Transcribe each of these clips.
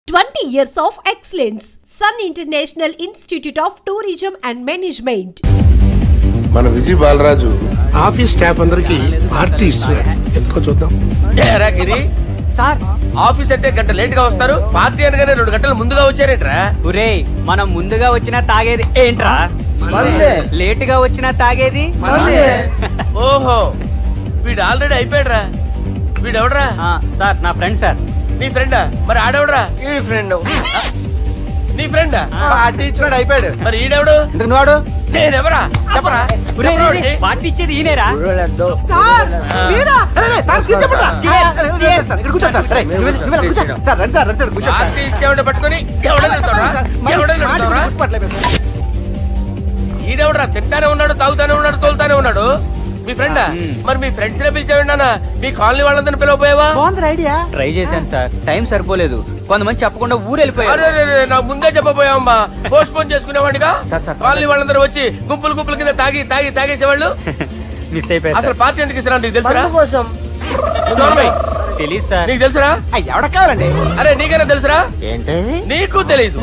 20 years of excellence. Sun International Institute of Tourism and Management. మన Vijay Balaraju office staff అందరికి party ఇస్తున్నారు. ఎందుకో చూద్దాం. ఏరా గిరి సార్, ఆఫీస్ అంటే గంట లేట్ గా వస్తారు, పార్టీ అనగానే 2 గంటలు ముందుగా వచ్చారేంట్రా? ఒరేయ్, మనం ముందుగా వచ్చినా తాగేది ఏంట్రా? లేట్ గా వచ్చినా తాగేది. ఓహో, వీడు ఆల్రెడీ అయిపోయాడ్రా. వీడెవడ్రా? సార్, నా ఫ్రెండ్ సార్. నీ ఫ్రెండా? మరి ఆడెవడ్రా? ఈ ఫ్రెండ్. నీ ఫ్రెండా? పార్టీ ఇచ్చినాడు, అయిపోయాడు. మరి ఈడెవడు? నువ్వాడు? నేనెవరా చెప్పరా? పార్టీ ఇచ్చేది ఈయనేరా? పార్టీ ఇచ్చేవాడు పట్టుకొని ఈడెవడరా? తింటానే ఉన్నాడు, తాగుతానే ఉన్నాడు, తోలుతానే ఉన్నాడు. మీ ఫ్రెండా? మరి మీ ఫ్రెండ్స్ నే పిలిచావిన్నా? మీ కాలనీ వాళ్ళందరినీ పిలవపోయావా? ట్రై చేశాను సార్, టైం సరిపోలేదు. కొంతమంది చెప్పకుండా ఊరు వెళ్ళిపోయారు. నాకు ముందే చెప్పబోయావమ్మా, పోస్ట్ పోన్ చేసుకునేవాడిగా. కాలనీ వాళ్ళందరూ వచ్చి గుంపులు గుంపుల కింద తాగేసేవాళ్ళు. మిస్ అయిపోయారు. అసలు పార్టీ ఎందుకు ఇస్తున్నా నీకు తెలుసురా? తెలీదు సార్. నీకు తెలుసురా? ఎవడ కావాలండి? అరే నీకైనా తెలుసురా? ఏంటి నీకు తెలీదు?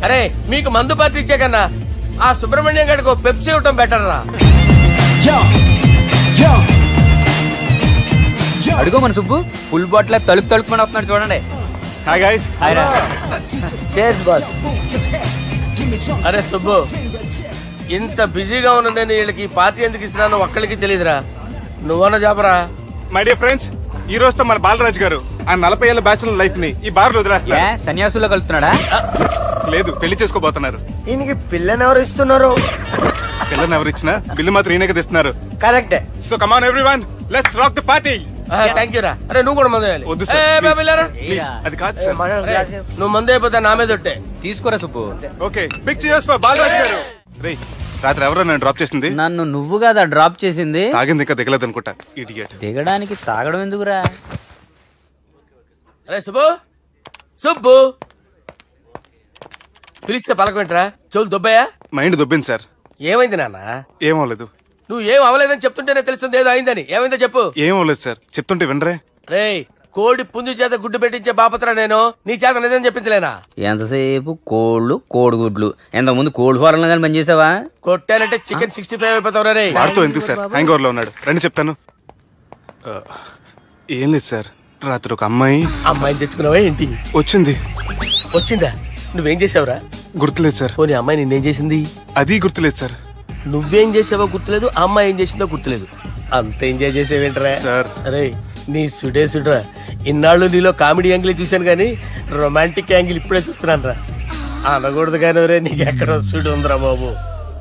అరే, మీకు మందు పార్టీ ఇచ్చే కన్నా ఆ సుబ్రహ్మణ్యం గారికి పెప్సీ ఇవ్వటం బెటర్ రా. అడుగో మన సుబ్బు, ఫుల్ బాటిల్ తలుపుమని వస్తున్నాడు చూడండి. Hi guys. హాయ్ రా. Chairs boss. అరే సుబ్బు, ఇంత బిజీగా ఉన్న నేను వీళ్ళకి పార్టీ ఎందుకు ఇస్తున్నానో ఒక్కడికి తెలియదురా. నువ్వన్న చెప్పరా? మై డియర్ ఫ్రెండ్స్, ఈ రోజుతో మన బాలరాజు గారు ఆ 40 ఏళ్ల బ్యాచులర్ లైఫ్ ని ఈ బార్ లో వదిలేస్తున్నారు. సన్యాసుల్లో కలుపుతున్నాడా? లేదు, పెళ్లి చేసుకోబోతున్నారు. ఈయనకి పిల్లని ఎవరు ఇస్తున్నారు? పిల్లని ఎవరు ఇచ్చినా బిల్లు మాత్రం ఈయనకే తెస్తున్నారు. Correct. So come on everyone, let's rock the party. Thank you రా. అరే నువ్వు కూడా మందు వేయాలి. వద్దు సార్, ప్లీజ్. అది కాదు సార్. నువ్వు మందు అయిపోతే నా మీద ఒట్టే. తీసుకోరా Subbu. Okay, big cheers for Balaraju garu. రే, రాత్రి ఎవరో నన్ను డ్రాప్ చేసింది? నన్ను నువ్వు కదా డ్రాప్ చేసింది. తాగింది ఇంకా దిగలేదు అనుకుంటా. ఇడియట్. దిగడానికి తాగడం ఎందుకురా? అరే సుబ్బు, సుబ్బు పిలిస్తే పలకమేంట్రా? చెవులు దొబ్బాయా? Mind దొబ్బింది sir. ఏమైంది నాన్న? ఏమవలేదు. నువ్వు ఏం అవలేదని చెప్తుంటేనే తెలుస్తుంది ఏదో అయిందని. ఏమైందో చెప్పు. ఏమవలేదు సార్, చెప్తుంటే వినరే. రే, కోడి పుంజు చేత గుడ్డు పెట్టించే బాపత్రా నేను. నీ చేత నిజం చెప్పించలేనా? ఎంతసేపు కోళ్ళు, కోడిగుడ్లు. ఎంతకుముందు కోడి ఫారంలో కానీ పనిచేసావా? కొట్టాలంటే చికెన్ 65 అయిపోతావు రే. వాడితో ఎందుకు సార్, హ్యాంగ్ ఓవర్ లో ఉన్నాడు. రండి చెప్తాను. ఏం లేదు సార్, రాత్రి ఒక అమ్మాయిని తెచ్చుకున్నావా ఏంటి? వచ్చిందా? నువ్వేం చేసావురా? గుర్తులేదు సార్. పోనీ అమ్మాయి నిన్నేం చేసింది? అది గుర్తులేదు సార్. నువ్వేం చేసావో గుర్తులేదు, అమ్మాయి ఏం చేసిందో గుర్తులేదు. అంత ఎంజాయ్ చేసేవేంట్రా సార్? అరే నీ సుడేసుడ్రా. ఇన్నాళ్ళు నీలో కామెడీ యాంగిల్ చూశాను కానీ రొమాంటిక్ యాంగిల్ ఇప్పుడే చూస్తున్నాను రా. అనకూడదు కానీ రే, నీకు ఎక్కడో సుడు ఉందిరా బాబు.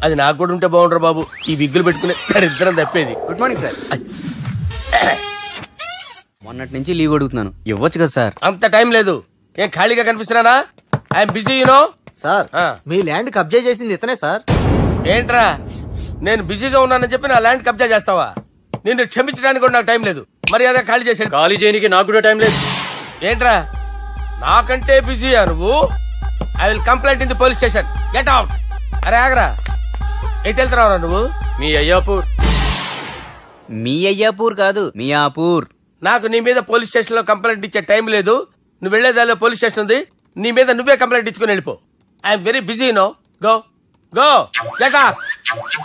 అది నాకు కూడా ఉంటే బాగుండ్రా బాబు. ఈ విగ్గులు పెట్టుకునే దరిద్రం తప్పేది. Good morning sir. మొన్నటి నుంచి లీవ్ అడుగుతున్నాను, ఇవ్వచ్చు కదా సార్? అంత టైం లేదు. ఏం ఖాళీగా కనిపిస్తున్నానా? I'm busy you know. సార్, మీ ల్యాండ్ కబ్జా చేసింది ఇతనే సార్. ఏంట్రా, నేను బిజీగా ఉన్నానని చెప్పి నా ల్యాండ్ కబ్జా చేస్తావా? నిన్ను క్షమించడానికి కూడా నాకు టైం లేదు. మరి అదే ఖాళీ చేసాడు. ఖాళీ చేయడానికి నాకు కూడా టైం లేదు. ఏంట్రా, నాకంటే బిజీయా నువ్వు? I will complaint in the police station. Get out. అరే ఆగరా, ఎటు వెళ్తున్నావురా నువ్వు? మీ అయ్యాపూర్. మీ అయ్యాపూర్ కాదు, మియాపూర్. నాకు నీ మీద పోలీస్ స్టేషన్ లో కంప్లైంట్ ఇచ్చే టైం లేదు. నువ్వు వెళ్లేదాలో పోలీస్ స్టేషన్ ఉంది. నీ మీద నువ్వే కంప్లైంట్ ఇచ్చుకుని వెళ్ళిపో. I'm very busy no. Go go get out.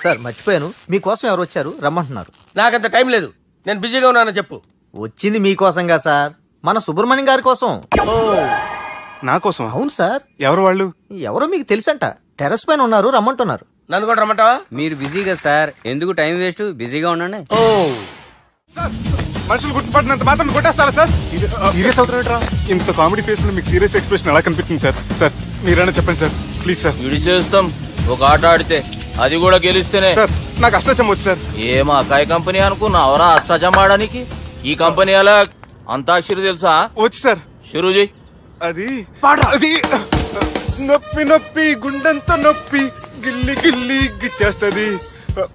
Sir, మర్చిపోయాను, మీకోసం ఎవరు వచ్చారు, రమ్మంటున్నారు. నాకంత టైం లేదు, నేను బిజీగా ఉన్నానని చెప్పు. వచ్చింది మీకోసంగా సార్, మన సుబ్రహ్మణ్యం గారి కోసం. నా కోసం? అవును సార్. ఎవరు వాళ్ళు? ఎవరో మీకు తెలుసంట. టెర్రస్ పైన ఉన్నారు, రమ్మంటున్నారు. నన్ను కూడా రమ్మంటావా? మీరు బిజీగా సార్, ఎందుకు టైం వేస్ట్, బిజీగా ఉండండి. మనుషులు గుర్తుపడినంత మాత్రం కొట్టేస్తారా సార్? సీరియస్ అవుతున్నారా? ఇంత కామెడీ ఫేస్ లో మీకు సీరియస్ ఎక్స్ప్రెషన్ ఎలా కనిపిస్తుంది సార్? సార్ మీరైనా చెప్పండి సార్, ప్లీజ్ సార్. విడిచేస్తాం ఒక ఆట ఆడితే, అది కూడా గెలిస్తేనే. సార్, నాకు అష్టాచం వచ్చు సార్. ఏం అకాయ కంపెనీ అనుకున్నావరా అష్టాచం ఆడడానికి? ఈ కంపెనీ అలా అంతాక్షరి తెలుసా? వచ్చు సార్. షురూజీ. అది నొప్పి నొప్పి గుండెంతో నొప్పి గిల్లి గిల్లి గిచ్చేస్తుంది,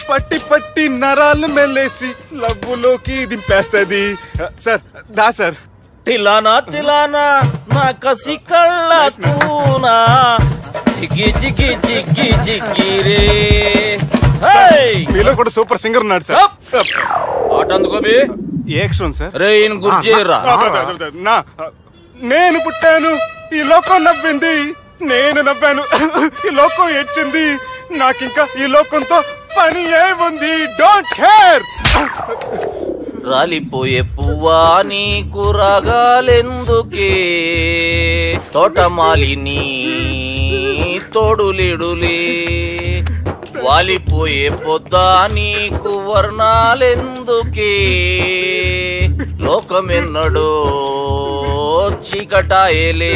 పట్టి పట్టి నరాలు మెల్లేసి లవ్వులోకి దింపేస్తుంది. సార్ దా సార్. తిలానా తిలానా నా కసి కళ్ళ తూనా చిక్కి చిక్కి చిక్కి చిక్కి రే. మీలో కూడా సూపర్ సింగర్ ఉన్నాడు సార్. ఆట అందుకో ఏ అక్షరం సార్? రే ఈయన గుర్తు చేయరా. నేను పుట్టాను, ఈ లోకం నవ్వింది, నేను నవ్వాను, ఈ లోకం ఏడ్చింది, నాకింకా ఈ లోకంతో పని ఏముంది, డోంట్ కేర్. రాలిపోయే పువ్వా నీకు రాగాలెందుకే, తోటమాలిని తోడులేడులే, వాలిపోయే పొద్దా నీకు వర్ణాలెందుకే, లోకమెన్నడో చీకటాయలే,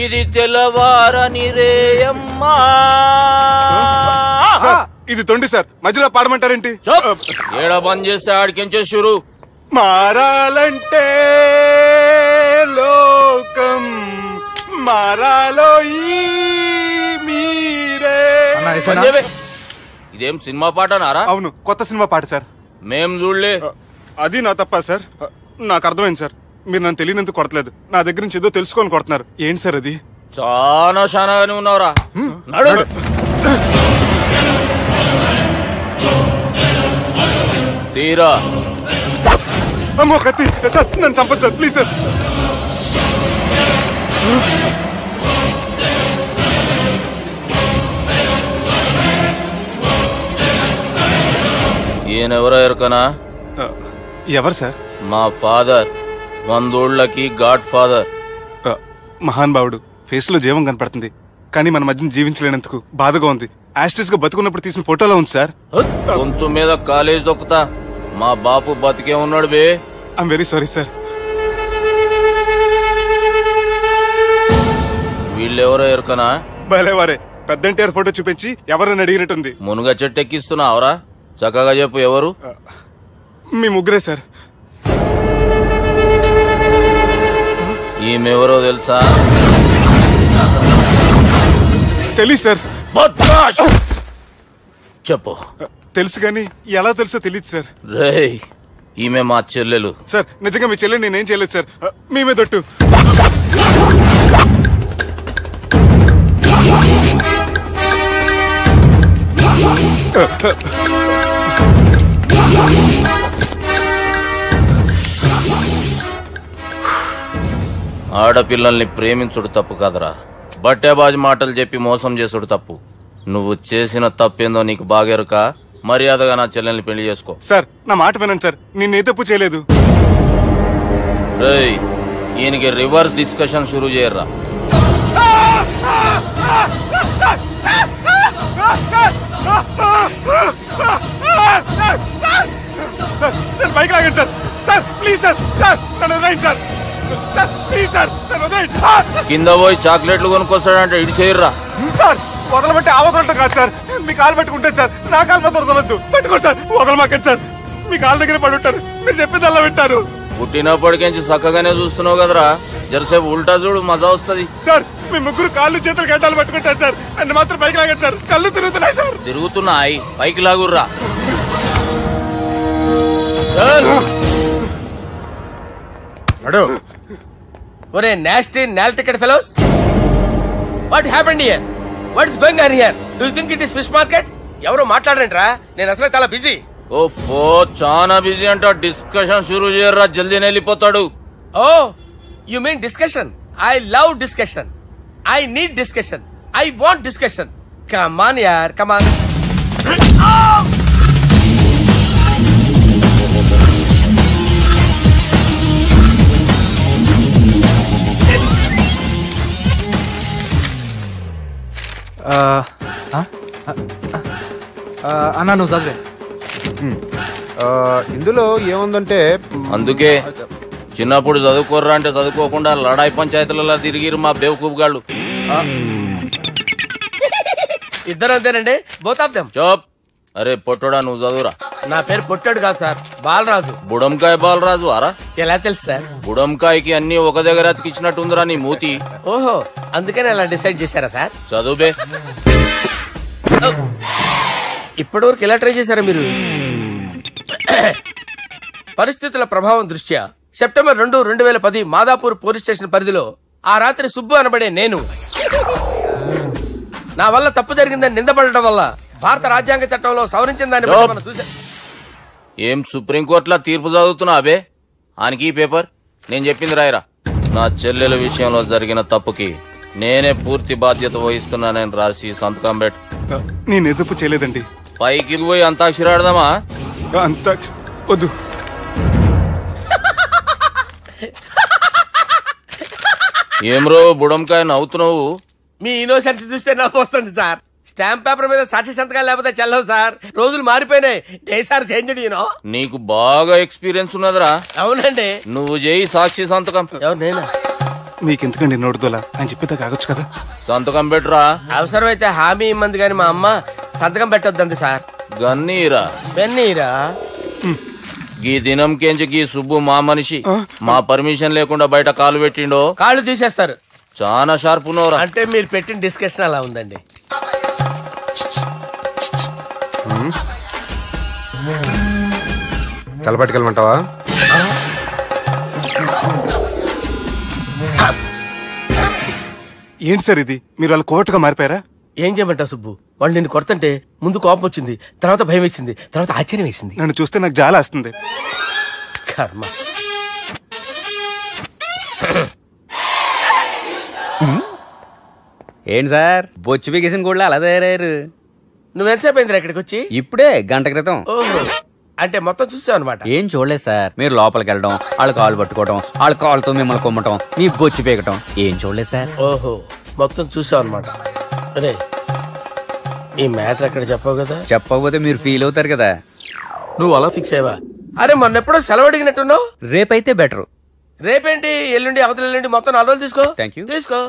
ఇది తెల్లవారని రేయమ్మా. ఇది తొండి సార్, మధ్యలో పాడమంటారేంటి? ఏడ బంద్ చేస్తే ఆడికించే షురు. మారాలంటే లోకం మారాలో ఈ మీరే. ఇదేం సినిమా పాట నారా? అవును, కొత్త సినిమా పాట సార్. మేం చూడలే. అది నా తప్ప సార్. నాకు అర్థమైంది సార్, మీరు నన్ను తెలియనందుకు కొడతలేదు, నా దగ్గర నుంచి ఏదో తెలుసుకొని కొడుతున్నారు. ఏంటి సార్ అది? చాలా శానాగానే ఉన్నావురా. నడు. తీరా అమ్మో కత్తి సార్, నన్ను చంపదు సార్, ప్లీజ్ సార్. ఈయనెవరో ఎరుకనా? ఎవరు సార్? మా ఫాదర్, 100 గాడ్ ఫాదర్. మహాన్ భావుడు, ఫేస్ లో జీవం కనపడుతుంది, కానీ మన మధ్యన జీవించలేనందుకు బాధగా ఉంది. యాస్టిస్ గా బతుకున్నప్పుడు తీసిన ఫోటోలో ఉంది సార్. గొంతు మీద కాలేజ్ దొక్కుతా, మా బాపు బతికే ఉన్నాడు బే. I'm very sorry sir. వీళ్ళెవరో ఎరుకనా? భలేవారే, పెద్ద ఎన్టీఆర్ ఫోటో చూపించి ఎవరని అడిగినట్టుంది. మునుగ చెట్టు ఎక్కిస్తున్నావురా? చక్కగా చెప్పు, ఎవరు? మీ ముగ్గురే సార్. ఈమెవరో తెలుసా? తెలీదు సార్. చెప్పు. తెలుసు కానీ ఎలా తెలుసో తెలియదు సార్. రేయ్, ఈమె మా చెల్లెలు సార్. నిజంగా మీ చెల్లెలు నేనేం చేయలేదు సార్, మీ మీద దొట్టు. ఆడపిల్లల్ని ప్రేమించుడు తప్పు కాదురా, బట్టేబాజు మాటలు చెప్పి మోసం చేసుడు తప్పు. నువ్వు చేసిన తప్పేందో నీకు బాగెరుక. మర్యాదగా నా చెల్లెల్ని పెళ్లి చేసుకో. సార్, నా మాట వినండి సార్, నేనే తప్పు చేయలేదు. రేయ్, ఈయనకి రివర్స్ డిస్కషన్ షురూ చేయర్రా. నేను బైక్ లాగండి sir. Sir please sir, sir నన్ను వదిలేయండి సార్. సార్ ప్లీజ్ సార్, నన్ను వదిలేయండి. కింద పోయి చాక్లెట్లు కొనుక్కొస్తాడంటే ఇటు చేయర్రా. సార్ వదలమంటే ఆ వదలటం కాదు సార్, మీ కాలు పట్టుకుంటాను సార్, నా కాలు మాత్రం వదలొద్దు. పట్టుకోండి సార్, వదలమాకండి సార్, మీ కాలు దగ్గర పడి ఉంటారు, మీరు చెప్పేది అలా వింటారు. పుట్టినప్పటికేంచి చక్కగానే చూస్తున్నావు కదరా, జరసేపు ఉల్టా చూడు, మజా వస్తుంది. సార్ మీ ముగ్గురు కాళ్ళు చేతులు గడ్డాలు పట్టుకుంటారు సార్, నన్ను మాత్రం పైకి లాగండి సార్, కళ్ళు తిరుగుతున్నాయి సార్. తిరుగుతున్నాయి, పైకి లాగుర్రా. ఒరే నాస్టీ నాల్టికెట్ fellows, what happened here? What is going on here? Do you think it is fish market? ఎవరో మాట్లాడంట్రా, నేను అసలే చాలా బిజీ. ఓఫో, చాలా బిజీ అంట. డిస్కషన్ షురూ చేయర్రా, జల్దీ వెళ్ళిపోతాడు. Oh you mean discussion? I love discussion, I need discussion, I want discussion. Come on యార్, కమ్ ఆన్. అన్నా నువ్వు చదివే. ఇందులో ఏముందంటే, అందుకే చిన్నప్పుడు చదువుకోర్రా అంటే చదువుకోకుండా లడాయి పంచాయతీలలో తిరిగిరు మా బేవకూఫ్ గాళ్ళు. ఇద్దరు అంతేనండి, బోత్ ఆఫ్ దెమ్. చోప్. అరే పొట్టోడా, నువ్వు చదువురా. నా పేరు పొట్టాడు కాదు సార్, బాలరాజు. బుడంకాయ బాలరాజు అరా? ఎలా తెలుసు సార్? బుడంకాయకి అన్ని ఒక దగ్గర అతికిచ్చినట్టుందిరా నీ మూతి. ఓహో, అందుకని అలా డిసైడ్ చేశారా సార్? చదువుబే. ఇప్పటి వరకు ఎలా ట్రై చేశారా మీరు? పరిస్థితుల ప్రభావం దృష్ట్యా సెప్టెంబర్ 2, 2010 మాదాపూర్ పోలీస్ స్టేషన్ పరిధిలో ఆ రాత్రి సుబ్బు అనబడే నేను, నా వల్ల తప్పు జరిగిందని నిందపడటం వల్ల భారత రాజ్యాంగ చట్టంలో సవరించిన దాన్ని బట్టి మనం చూసా. ఏం సుప్రీంకోర్టులో తీర్పు చదువుతున్నా అబే? ఆనికి ఈ పేపర్ నేను చెప్పింది రాయరా. నా చెల్లెల విషయంలో జరిగిన తప్పుకి నేనే పూర్తి బాధ్యత వహిస్తున్నానని రాసి సంతకం పెట్టు. నేను ఎదుపు చేయలేదండి. పైకి పోయి అంతాక్షరి ఆడదామా? వద్దు. ఏమ్రో బుడంకాయ నవ్వుతున్నావు? మీ ఇన్నోసెన్స్ చూస్తే నవ్వు వస్తుంది సార్. స్టాంప్ పేపర్ మీద సాక్షి సంతకాలు లేకపోతే చెల్లవు సార్. రోజులు మారిపోయినాయి. Day sir change. నీకు బాగా ఎక్స్పీరియన్స్ ఉన్నదిరా. అవునండి. నువ్వు చేయి సాక్షి సంతకం. ఎవరు నేనా? మీకెందుకండి నోడుదోలా అని చెప్పేదా కాగొచ్చు కదా. సంతకం పెట్టురా. అవసరమైతే హామీ ఇమ్మంది కానీ మా అమ్మ సంతకం పెట్టొద్దండి సార్. గన్నీరా బెన్నీరా. గీ దినంకేంచి గీ సుబ్బు మా మనిషి. మా పర్మిషన్ లేకుండా బయట కాలు పెట్టిండో కాళ్ళు తీసేస్తారు. చాలా షార్ప్ ఉన్నవరా. అంటే మీరు పెట్టిన డిస్కషన్ అలా ఉందండి. తలపట్టుకెళ్ళమంటావా? ఏంటి సార్ ఇది? మీరు వాళ్ళు కోర్టుగా మారిపోయారా? ఏం చేయమంటావు సుబ్బు? వాళ్ళు నిన్ను కొడుతుంటే ముందు కోపం వచ్చింది, తర్వాత భయం వేసింది, తర్వాత ఆశ్చర్యం వేసింది. నన్ను చూస్తే నాకు జాలి వస్తుంది. కర్మ. ఏంటి సార్ బొచ్చు బిగేసిన కూడా అలా తయారయ్యారు? నువ్వెంతసేపు అయిందిరా ఇక్కడికి వచ్చి? ఇప్పుడే గంట క్రితం. ఓహో, అంటే మొత్తం చూసావు అనమాట. ఏం చూడలేదు సార్. మీరు లోపలికి వెళ్ళడం, వాళ్ళ కాలు పట్టుకోవడం, వాళ్ళ కాలుతో మిమ్మల్ని కొమ్మటం, మీ బొచ్చు పీకటం ఏం చూడలేదు సార్. ఓహో, మొత్తం చూసావు అనమాట. అరే ఈ మ్యాటర్ అక్కడ చెప్పావు కదా. చెప్పకపోతే మీరు ఫీల్ అవుతారు కదా. నువ్వు అలా ఫిక్స్ అయ్యవా? అరే మొన్నెప్పుడో సెలవు అడిగినట్టున్నావు. రేపైతే బెటర్. రేపేంటి, ఎల్లుండి, అవతల ఎల్లుండి, మొత్తం 4 రోజులు తీసుకో. Thank you. తీసుకో.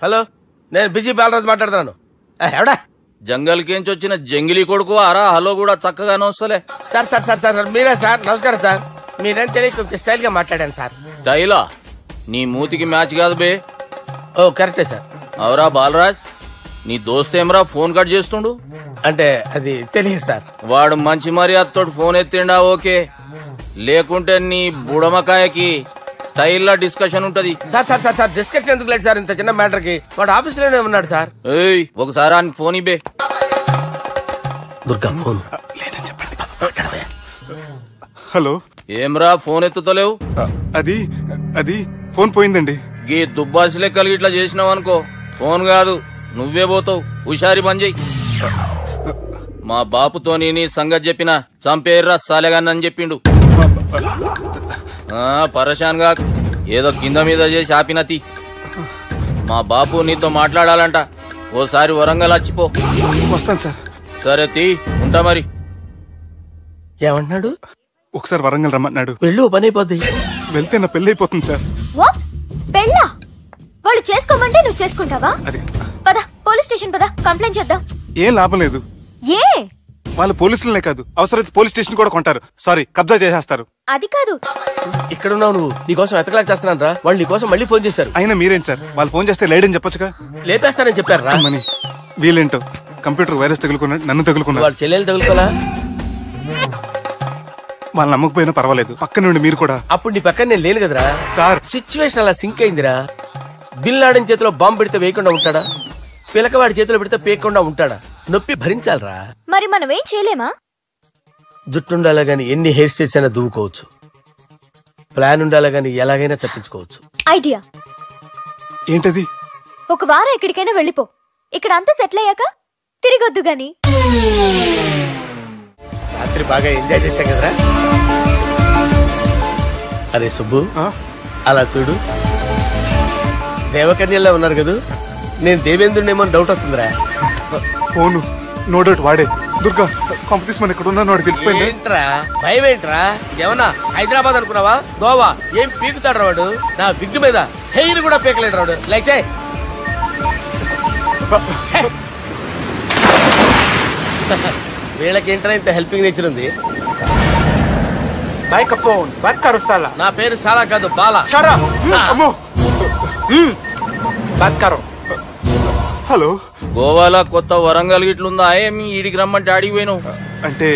హలో, నేను బిజీ బాలరాజు మాట్లాడుతున్నాను. ఎవడా? జంగల్ కేంచి వచ్చిన జంగిలీ కొడుకు అరా. హలో కూడా చక్కగానే వస్తలే. సార్ సార్ సార్ సార్ మీరే సార్. నమస్కారం సార్. మీరేం తెలియక కొంచెం స్టైల్ గా మాట్లాడాను సార్. స్టైలా? నీ మూతికి మ్యాచ్ కాదు బే. ఓ కరెక్టే సార్. అవరా బాలరాజ్, నీ దోస్తేమరా ఫోన్ కట్ చేస్తుండు? అంటే అది తెలియదు సార్. వాడు మంచి మర్యాదతో ఫోన్ ఎత్తిండా ఓకే, లేకుంటే నీ బుడమకాయకి స్టైల్ డిస్కషన్ ఉంటది. Sir sir sir sir discussion ఎందుకు లేదు సార్? ఇంత చిన్న మ్యాటర్ కి వాడు ఆఫీస్ లోనే ఉన్నాడు సార్. ఏయ్ ఒకసారి ఆయనకి ఫోన్ ఇబ్బే. దుర్గా ఫోన్ లేదని చెప్పండి. హలో. ఏమ్రా ఫోన్ ఎత్తుతలేవు? అది అది ఫోన్ పోయిందండి. గీ దుబ్బాసి లెక్కలు ఇట్లా చేసినావు అనుకో, ఫోన్ కాదు నువ్వే పోతావు. హుషారి పని చెయ్యి. మా బాపుతో నీ సంగతి చెప్పిన చంపేర్రా సాలెగాన్ని చెప్పిండు. పరేషాన్ గా ఏదో కింద మీద చేసి ఆపినతి. మా బాపు నీతో మాట్లాడాలంట. ఓసారి వరంగల్ వచ్చిపో. వస్తాను సార్. సరే తీ, ఉంటా మరి. ఏమంటున్నాడు? ఒకసారి వరంగల్ రమ్మన్నాడు. వెళ్ళు, పని అయిపోద్ది. వెళ్తే నా పెళ్లి అయిపోతుంది సార్. వాట్? పెళ్ళా? వాళ్ళు చేసుకోమంటే నువ్వు చేసుకుంటావా? అది పద పోలీస్ స్టేషన్ పద, కంప్లైంట్ చేద్దాం. ఏం లాభం లేదు. ఏ? వాళ్ళు పోలీసులనే కాదు, అవసరమైతే పోలీస్ స్టేషన్ కూడా కొంటారు. సారీ, కబ్జా చేసేస్తారు. అది కాదు. ఇక్కడ ఉన్నావు నువ్వు, నీకోసం ఎతకలేక చేస్తున్నాను రా. వాళ్ళు నీకోసం మళ్ళీ ఫోన్ చేశారు. అయినా మీరేంటి సార్, వాళ్ళు ఫోన్ చేస్తే లేడని చెప్పొచ్చుగా. లేపేస్తానని చెప్పారు రా. మని వీళ్ళేంటో కంప్యూటర్ వైరస్ తగులుకున్నాడు, నన్ను తగులుకున్నాడు. వాళ్ళు చెల్లెలు తగులుకోలా? వాళ్ళు నమ్మకపోయినా పర్వాలేదు, పక్క నుండి మీరు కూడా. అప్పుడు నీ పక్కన నేను లేను కదరా సార్. సిచ్యువేషన్ అలా సింక్ అయిందిరా. బిల్ లాడెన్ చేతిలో బాంబు పెడితే వేయకుండా ఉంటాడా? పిలకవాడి చేతిలో పెడితే పేయకుండా ఉంటాడా? నొప్పి భరించాలరా. మరి మనం ఏం చేయలేమా? జుట్టుండాలా గాని ఎన్ని హెయిర్ స్టైల్స్ అయినా దువ్వుకోవచ్చు. ప్లాన్ ఉండాలా గాని ఎలాగైనా తప్పించుకోవచ్చు. ఐడియా ఏంటది? ఒక వారం ఎక్కడికైనా వెళ్ళిపో. ఇక్కడ అంతా సెటిల్ అయ్యాక తిరిగొద్దు గాని. రాత్రి బాగా ఎంజాయ్ చేశా కదరా. అరే సుబ్బు, అలా చూడు, దేవకన్యలా ఉన్నారు కదా. నేను దేవేంద్రునేమో డౌట్ వస్తుందిరా. ఫోను నో డౌట్ వాడే. దుర్గా కాంపిటీషన్ మన ఇక్కడ ఉన్నాను, వాడు తెలిసిపోయింది. ఏంట్రా భయం ఏంట్రా? ఏమన్నా హైదరాబాద్ అనుకున్నావా? గోవా? ఏం పీకుతాడు వాడు. నా విగ్గు మీద హెయిర్ కూడా పీకలేడు రాడు. లైక్ వీళ్ళకేంట్రా ఇంత హెల్పింగ్ నేచర్ ఉంది. నా పేరు సాలా కాదు, బాలా. హలో. గోవాలో కొత్త వరంగల్ గిట్లుందా? ఏమి ఈడికి రమ్మంటే ఆడికి పోయినావు? అంటే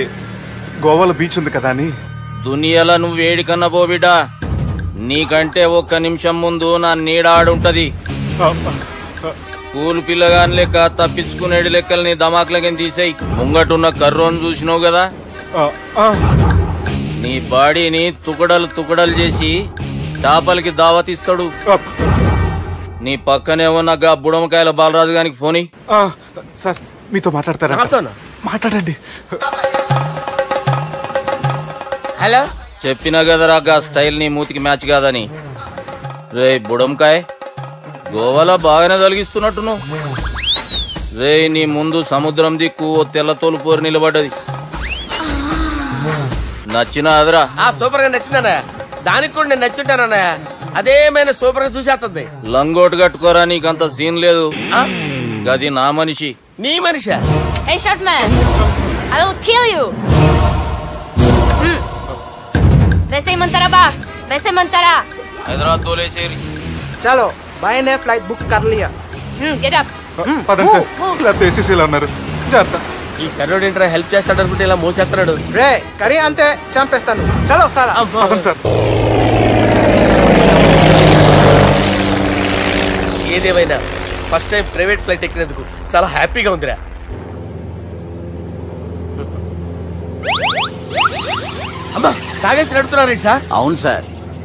గోవాలో బీచ్ ఉంది కదా అని. దునియాలో నువ్వు ఏడికన్నా పో బిడ్డా, నీకంటే ఒక్క నిమిషం ముందు నా నీడ ఆడుంటది. స్కూల్ పిల్లగాని లెక్క తప్పించుకునేడు లెక్కలు నీ దమాకులకి తీసేయి. ముంగటున్న కర్రోని చూసినావు కదా, నీ బాడీని తుకడలు తుకడలు చేసి చేపలకి దావతిస్తాడు. నీ పక్కనే ఉన్న గా బుడమకాయల బాలరాజు గారికి ఫోని. సార్ మీతో మాట్లాడతారా? మాట్లాడండి. హలో, చెప్పినా కదరా గా స్టైల్ నీ మూతికి మ్యాచ్ కాదని. రే బుడంకాయ్, గోవాలో బాగానే తొలగిస్తున్నట్టును. రే నీ ముందు సముద్రం దిక్కు ఓ తెల్లతోలు పోరు నిలబడ్డది. నచ్చినా అదరా? సూపర్ గా నచ్చిందన్నా. దానికి కూడా నేను నచ్చుంటానన్నా. అదేమైనా సూపర్ గా చూసేస్తుంది. లంగోటు కట్టుకోరా, నీకంత సీన్ లేదు. గది నా మనిషి. నీ Manisha? Hey short man, I will kill you. वैसे बास, वैसे मंतरा. हैदराबाद तोले शेरी. చలో బాయ్ నే ఫ్లైట్ బుక్ కర్ లియా. Get up. పదండి సార్, లేకపోతే ఏసీసీలో ఉన్నారు. జాగ్రత్త. ఈ కర్రోడు ఏంట్రా హెల్ప్ చేస్తాడు అనుకుంటే ఇలా మోసేస్తున్నాడు. రే కరీ అంతే చంపేస్తాను. చలో సారా. పదండి సార్. ఏదేమైనా ఫస్ట్ టైం ప్రైవేట్ ఫ్లైట్ ఎక్కినందుకు చాలా హ్యాపీగా ఉందిరా. అమ్మా, తాగేసి నడుపుతున్నారండి సార్? అవును సార్,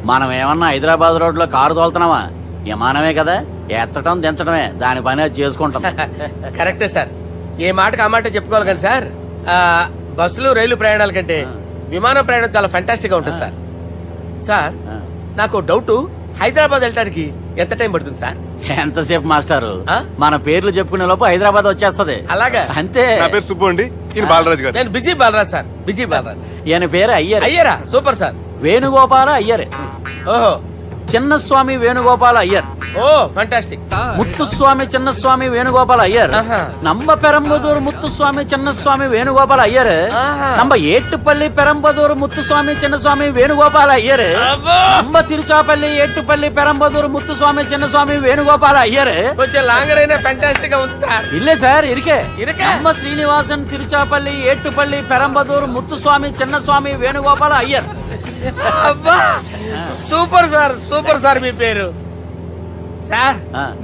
మనం ఏమన్నా హైదరాబాద్ రోడ్ లో కారు తోలుతున్నామా? విమానమే కదా, ఎత్తటం దించడమే, దాని పని అది చేసుకుంటాం. కరెక్టే సార్, ఏ మాటకు ఆ మాట చెప్పుకోవాలి కానీ సార్, బస్సులు రైలు ప్రయాణాల కంటే విమానం ప్రయాణం చాలా ఫ్యాంటాస్టిక్ గా ఉంటుంది సార్. సార్ నాకు డౌట్, హైదరాబాద్ వెళ్ళడానికి ఎంత టైం పడుతుంది సార్? ఎంతసేపు మాస్టారు, మన పేర్లు చెప్పుకునే లోపు హైదరాబాద్ వచ్చేస్తది. అలాగా? అంతే. నా పేరు సుబ్బు అండి, ఈయన బాలరాజు గారు. నేను busy Balaraj sir. Busy Balaraj. ఈయన పేరు అయ్యర్. అయ్యరా? Super sir. వేణుగోపాల అయ్యర్. ఓహో. చిన్నస్వామి వేణుగోపాల అయ్యర్. Oh fantastic. ముత్తుస్వామి చిన్నస్వామి వేణుగోపాల అయ్యర్. நம்ம பெரம்பதூர் முத்துசுவாமி சின்னசுவாமி வேணுகோபால ஐயர். நம்ம ஏட்டுப்பள்ளி பெரம்பதூர் முத்துசுவாமி சின்னசுவாமி வேணுகோபால ஐயர். நம்ம తిరుచాపల్లి ఏట్టుపల్లి பெரம்பதூர் முத்துசுவாமி சின்னசுவாமி வேணுகோபால ஐயர். కొంచెం లాంగర్ అయినా ఫ్యాంటాస్టిక్ గా ఉంది సార్. இல்ல சார், இருக்கே. நம்ம శ్రీనివాసన్ తిరుచాపల్లి ఏట్టుపల్లి பெரம்பதூர் ముత్తుస్వామి చిన్నస్వామి వేణుగోపాల అయ్యర్. అబ్బా సూపర్ సార్, సూపర్ సార్. మీ పేరు సార్,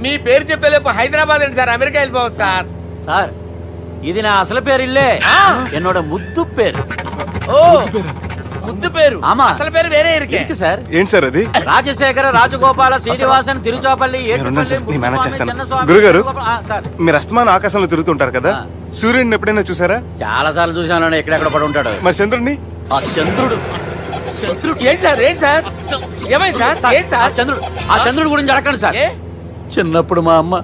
మీ పేరు చెప్పేలేపు హైదరాబాద్ అండి సార్, అమెరికా వెళ్ళిపోవచ్చు సార్. సార్ ఇది నా అసలు పేరు ఇల్లే, என்னோட ముద్దు పేరు. ఓ ముద్దు పేరు. ఆమా, అసలు పేరు వేరే ఇరికే సార్. ఏంటి సార్ అది? రాజశేఖర రాజగోపాల శ్రీనివాసన్ తిరుచాపల్లి. గురుగారు, మీరు అస్తమానం ఆకాశంలో తిరుగుతుంటారు కదా, సూర్యుడిని ఎప్పుడైనా చూసారా? చాలా సార్లు చూసాను, ఎక్కడెక్కడ పడి ఉంటాడు. మరి చంద్రుడిని? ఆ చంద్రుడు. ఏంటి సార్? ఏంటి సార్? ఏమైంది సార్? ఏంటి సార్? చంద్రుడు. ఆ చంద్రుడు గురించి అడగండి సార్. చిన్నప్పుడు మా అమ్మ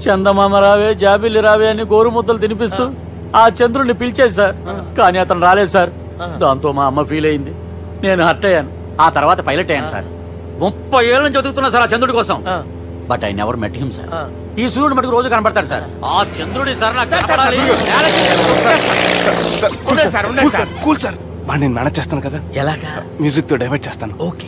చందమామ రావే జాబిల్లి రావే అని గోరు ముద్దలు తినిపిస్తూ ఆ చంద్రుడిని పిలిచేది సార్, కానీ అతను రాలేదు సార్. దాంతో మా అమ్మ ఫీల్ అయింది, నేను హర్ట్ అయ్యాను. ఆ తర్వాత పైలట్ అయ్యాను సార్. 30 ఏళ్ళ నుంచి చదువుతున్నా సార్ ఆ చంద్రుడి కోసం. But I never met him sir. ఈ సూర్యుడు మటుకు రోజు కనపడతాడు సార్. ఆ చంద్రుడి సార్ నాకు కూల్ సార్, బాగా నేను మేనేజ్ చేస్తాను కదా. ఎలాగా? మ్యూజిక్ తో డైవర్ట్ చేస్తాను. ఓకే.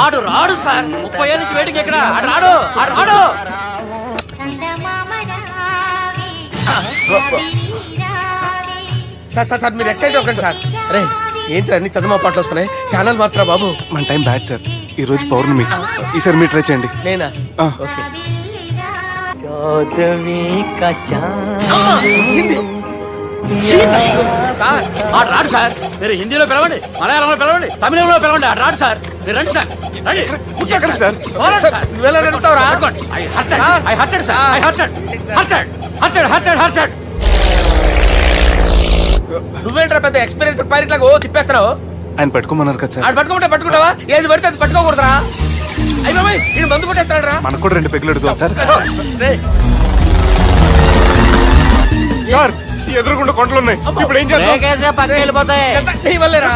ఆడు రాడు సార్, 30 ఏళ్ళ నుంచి వేడికి ఎక్కడ రాడు. సార్ సార్ సార్ మీరు ఎక్సైట్ అవ్వకండి సార్. అరే ఏంటి అన్ని చదువు పాటలు వస్తున్నాయి, ఛానల్ మార్చరా బాబు. మన టైం బ్యాడ్ సార్, ఈ రోజు పౌర్ణమి. ఈసారి మీరు ట్రై చేయండి. నేనా? ఓకే. రాడు సార్, మీరు హిందీలో పిలవండి, మలయాళంలో పిలవండి, తమిళంలో పిలవండి. రాడు సార్, మీరు రండి సార్. నువ్వేంట్రా పెద్ద ఎక్స్పీరియన్స్ పైరెట్ లాగా ఓ తిప్పేస్తున్నావు? ఆయన పట్టుకోమన్నారు కదా సార్. పట్టుకుంటావా? ఏది పడితే అది పట్టుకోకూడదురా. అయ్యి బాబాయ్, ఇది మందు కొట్టేస్తాడు రా. మనకు కూడా 2 పెగ్గులు అడుగుతాం సార్. సార్ ఎదురుకుండా కొండలు ఉన్నాయి, ఇప్పుడు ఏం చేద్దాం? పక్కకి వెళ్ళిపోతాయి. నీ వల్లేరా?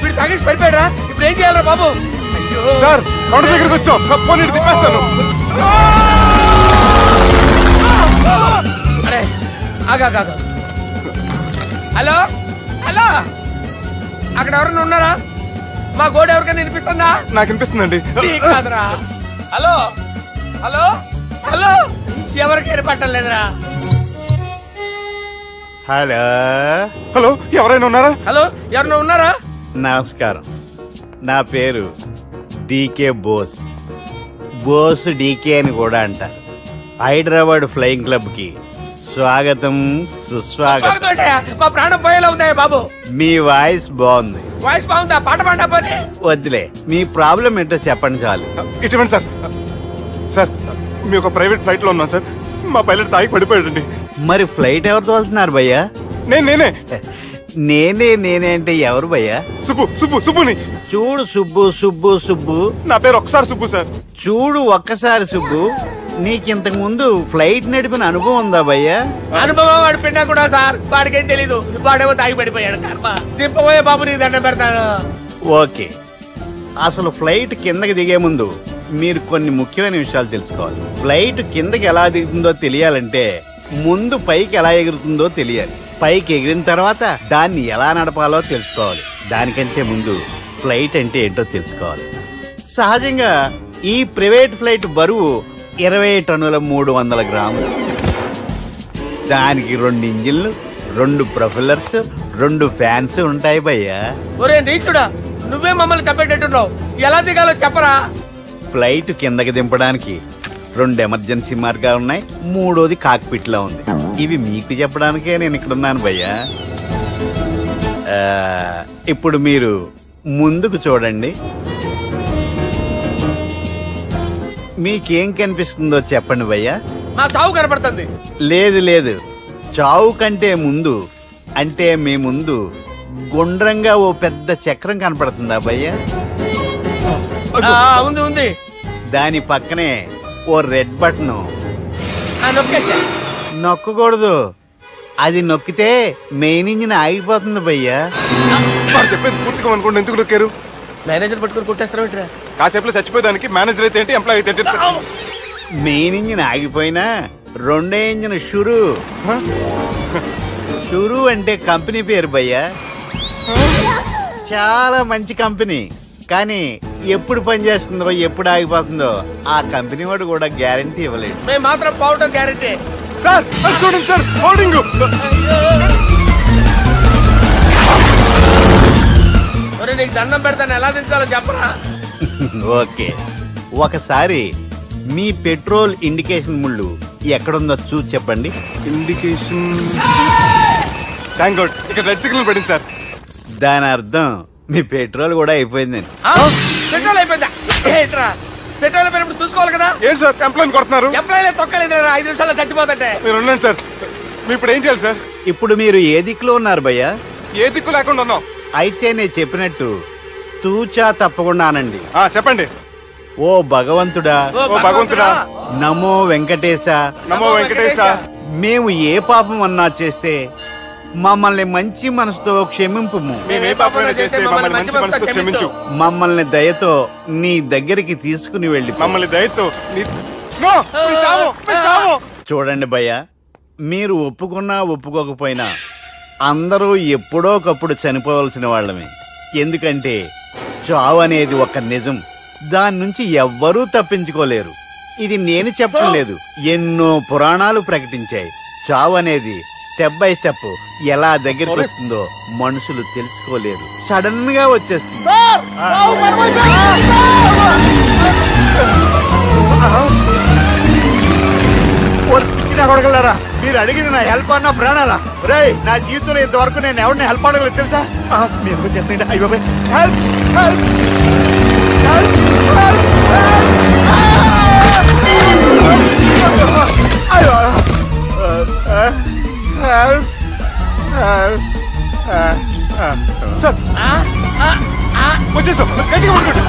వీడు తాగేసి పడిపోయాడా? ఇప్పుడు ఏం చేయాలరా బాబు? సార్ కొండ దగ్గరికి వచ్చాం, పోనీ తిప్పేస్తాను. అరే ఆగా. హలో హలో, అక్కడ ఎవరన్నా ఉన్నారా? మా గోడ ఎవరికైనా వినిపిస్తుందా? నాకు వినిపిస్తుందండి. కాదురా. హలో హలో హలో ఎవరికైనా పట్టలేదురా. హలో హలో, ఎవరైనా ఉన్నారా? హలో ఎవరైనా ఉన్నారా? నమస్కారం, నా పేరు డీకే బోస్. బోస్ డీకే అని కూడా అంటారు. హైదరాబాద్ ఫ్లయింగ్ క్లబ్ కి స్వాగతం సుస్వాగతం. మా ప్రాణం పోయేలా ఉందా బాబు? మీ వాయిస్ బాగుంది. వాయిస్ బాగుందా? పాట పాడా పోనీ. వద్దులే, మీ ప్రాబ్లం ఏంటో చెప్పండి చాలు. ఇటువంటి సార్, సార్ మీ ఒక ప్రైవేట్ ఫ్లైట్ లో ఉన్నాం సార్. మా పైలట్ తాగి పడిపోయాడండి. మరి ఫ్లైట్ ఎవరితో వెళ్తున్నారు భయ్యా? నేనే నేనే అంటే ఎవరు భయ్యా? సుబ్బుని. చూడు సుబ్బు, నా పేరు ఒకసారి సుబ్బు సార్. చూడు ఒక్కసారి సుబ్బు, నీకింతకు ముందు ఫ్లైట్ నడిపిన అనుభవం ఉందా భయ్యా? అనుభవం వాడు పిన్నా కూడా సార్, వాడికేం తెలీదు. వాడేమో తాగి పడిపోయాడు. దింపబోయే బాబు నీకు దండం పెడతాను. ఓకే, అసలు ఫ్లైట్ కిందకి దిగే ముందు మీరు కొన్ని ముఖ్యమైన విషయాలు తెలుసుకోవాలి. ఫ్లైట్ కిందకి ఎలా దిగుతుందో తెలియాలంటే ముందు పైకి ఎలా ఎగురుతుందో తెలియాలి. పైకి ఎగిరిన తర్వాత దాన్ని ఎలా నడపాలో తెలుసుకోవాలి. దానికంటే ముందు ఫ్లైట్ అంటే ఏంటో తెలుసుకోవాలి. సహజంగా ఈ ప్రైవేట్ ఫ్లైట్ బరువు 20 టన్నుల 300 గ్రాములు. దానికి 2 ఇంజిన్లు, 2 ప్రొపెల్లర్స్, 2 ఫ్యాన్స్ ఉంటాయి భయ్యా. ఒరే నీచుడా, నువ్వే మమ్మల్ని తప్పేటట్టున్నావు. ఎలా దిగాలో చెప్పరా? ఫ్లైట్ కిందకి దింపడానికి 2 ఎమర్జెన్సీ మార్గాలు ఉన్నాయి. 3వది కాక్పిట్ లో ఉంది. ఇవి మీకు చెప్పడానికే నేను ఇక్కడ ఉన్నాను భయ్యా. ఇప్పుడు మీరు ముందుకు చూడండి. మీకేం కనిపిస్తుందో చెప్పండి భయ్యా. మా చావు కనపడుతుంది. లేదు, చావు కంటే ముందు అంటే మీ ముందు గుండ్రంగా ఓ పెద్ద చక్రం కనపడుతుందా భయ్యా? ఉంది. దాని పక్కనే ఓ రెడ్ బటన్. నొక్కకూడదు, అది నొక్కితే మెయిన్ ఇంజిన్ ఆగిపోతుంది భయ్యా. చెప్పేది పూర్తిగా అనుకోండి. ఎందుకు నొక్కారు? మేనేజర్ పట్టుకుని కొట్టేస్తారా? కాసేపులో చచ్చిపోయేదానికి మేనేజర్ అయితే ఏంటి, ఎంప్లాయ్ అయితే ఏంటి? మెయిన్ ఇంజిన్ ఆగిపోయినా 2వ ఇంజిన్ షురు అంటే కంపెనీ పేరు భయ్యా. చాలా మంచి కంపెనీ. కానీ ఎప్పుడు పనిచేస్తుందో ఎప్పుడు ఆగిపోతుందో ఆ కంపెనీ వాడు కూడా గ్యారంటీ ఇవ్వలేదు. మేము మాత్రం పోవడం గ్యారంటీ. సార్ చూడండి సార్, హోర్డింగ్. నీకు దండం పెడతాను, ఎలా దించాలో చెప్పరా? ఓకే, ఒకసారి మీ పెట్రోల్ ఇండికేషన్ ముళ్ళు ఎక్కడుందో చూసి చెప్పండి. ఇండికేషన్. థ్యాంక్ గాడ్, ఇక్కడ రెడ్ సిగ్నల్ పడింది సార్. దాని అర్థం మీ పెట్రోల్ కూడా అయిపోయిందని. పెట్రోల్ అయిపోయిందా? పెట్రోల్ అయిపోయినప్పుడు చూసుకోవాలి కదా. ఏంటి సార్ ఎంప్లాయ్ కొడుతున్నారు? ఎంప్లాయ్ తొక్కలేదు, 5 నిమిషాల్లో చచ్చిపోతుంటే. మీరు ఉండండి సార్. మీరు ఇప్పుడు ఏం చేయాలి సార్? ఇప్పుడు మీరు ఏ దిక్కులో ఉన్నారు భయ్యా? ఏ దిక్కు లేకుండా ఉన్నాం. అయితే నేను చెప్పినట్టు తూచా తప్పకుండా అనండి. చెప్పండి. ఓ భగవంతుడా, నమో వెంకటేశ, నమో వెంకటేశ. మేము ఏ పాపం అన్నా చేస్తే మమ్మల్ని మంచి మనసుతో క్షమింపు. మమ్మల్ని దయతో నీ దగ్గరికి తీసుకుని వెళ్ళి. మమ్మల్ని దయతో. చూడండి భయ్య, మీరు ఒప్పుకున్నా ఒప్పుకోకపోయినా అందరూ ఎప్పుడో ఒకప్పుడు చనిపోవలసిన వాళ్ళమే. ఎందుకంటే చావు అనేది ఒక నిజం. దాని నుంచి ఎవ్వరూ తప్పించుకోలేరు. ఇది నేను చెప్పడం లేదు, ఎన్నో పురాణాలు ప్రకటించాయి. చావు అనేది స్టెప్ బై స్టెప్ ఎలా దగ్గరికి వస్తుందో మనుషులు తెలుసుకోలేరు. సడన్ గా వచ్చేస్తుంది. కొడగలరా, మీరు అడిగింది నా హెల్ప్ అన్న ప్రాణాలా? రే, నా జీవితంలో ఇంతవరకు నేను ఎవరిని హెల్ప్ అడగలేదు తెలుసా? మీరు చెప్పండి. అయ్యో హెల్ప్ హెల్ప్ వచ్చేసాం. గట్టిగా పట్టుకోండి.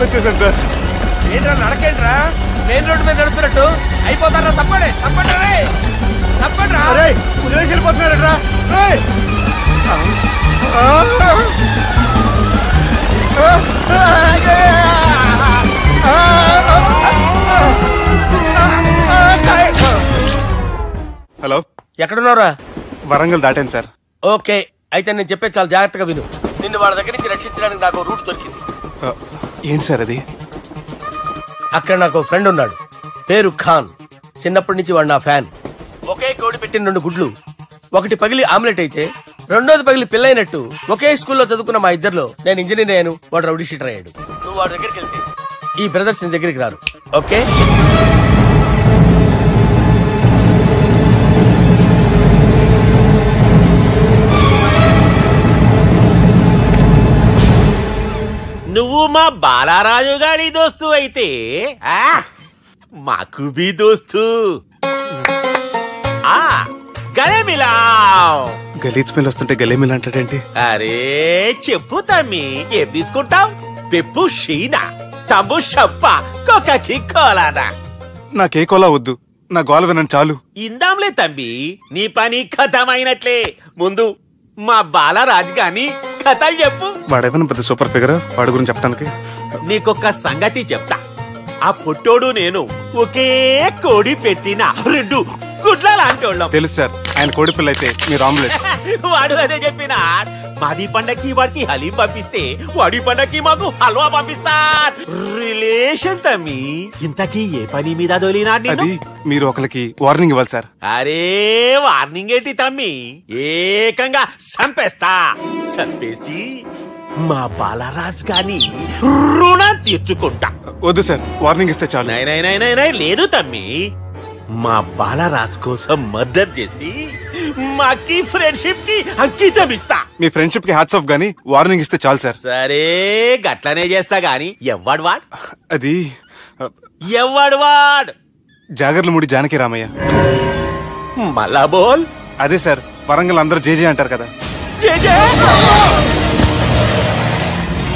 వచ్చేసాను సార్. ఏంట్రా నడకేంట్రా? మెయిన్ రోడ్డు మీద నడుస్తున్నట్టు అయిపోతారా? తప్పండి తప్పండి రే, తప్పండి రా. కుదిరేసి వెళ్ళిపోతున్నారా? హలో, ఎక్కడున్నారా? వరంగల్ దాటాను సార్. ఓకే, అయితే నేను చెప్పే చాలా జాగ్రత్తగా విను. నిన్ను వాళ్ళ దగ్గర నుంచి రక్షించడానికి నాకు రూట్ దొరికింది. ఏంటి సార్ అది? అక్కడ నాకు ఫ్రెండ్ ఉన్నాడు, పేరు ఖాన్. చిన్నప్పటి నుంచి వాడు నా ఫ్యాన్. ఒకే కోడి పెట్టిన 2 గుడ్లు, ఒకటి పగిలి ఆమ్లెట్ అయితే రెండోది పగిలి పిల్లైనట్టు ఒకే స్కూల్లో చదువుకున్న మా ఇద్దరిలో నేను ఇంజనీర్ అయ్యాను, వాడు రౌడీ షీటర్ అయ్యాడు. నువ్వు వాడి దగ్గరికి వెళ్తే ఈ బ్రదర్స్ నీ దగ్గరికి రారు. ఓకే? నువ్వు మా బాలారాజు గారి దోస్తు అయితే మాకు బి దోస్తు. గలీజ్ స్మెల్ వస్తుంటే గలేమిలా అంటాడేంటి? అరే చెప్పు తమ్మి, ఏం తీసుకుంటావు? పెప్పు షీనా, తమ్ము షప్ప, కొకకి కోలానా? నాకే కోలా వద్దు, నా గోల వినండి చాలు. ఇందాంలే తమ్మి, నీ పని ఖతమైనట్లే. ముందు మా బాలరాజు గాని కథలు చెప్పు. వాడేమైనా పెద్ద సూపర్ ఫిగర్, వాడి గురించి చెప్పడానికి. నీకొక్క సంగతి చెప్తా. ఆ పొట్టోడు నేను ఒకే కోడి పెట్టిన 2 గుడ్ల లాంటి వాళ్ళం. తెలుసు సార్, ఆయన కోడి పిల్ల అయితే మీరు ఆమ్లెట్. వాడు అదే చెప్పిన. మాది పండక్కి వాడికి హలీం పంపిస్తే వాడి పండక్కి మాకు హల్వా పంపిస్తా. రిలేషన్ తమ్మి. ఇంతకీ ఏ పని మీద దొలినా? అది మీరు ఒకరికి వార్నింగ్ ఇవ్వాలి సార్. అరే వార్నింగ్ ఏంటి తమ్మి, ఏకంగా చంపేస్తా. చంపేసి మా బాలరాజ్ గాని రుణం తీర్చుకుంటా. వద్దు సార్, వార్నింగ్ ఇస్తే చాలు. లేదు తమ్మి, మా బాలరాజ్ కోసం మర్డర్ చేసి మాకి ఫ్రెండ్షిప్ కి అంకితం ఇస్తా. మీ ఫ్రెండ్షిప్ కి హ్యాట్స్ ఆఫ్ గానీ వార్నింగ్ ఇస్తే చాలు సార్. సరే గట్లనే చేస్తా గాని ఎవ్వడు వాడ్? అది ఎవ్వడు వాడ్? జాగర్లమూడి జానకి రామయ్య. మళ్ళా బోల్. అదే సార్, వరంగల్ అందరూ జేజే అంటారు కదా. జేజే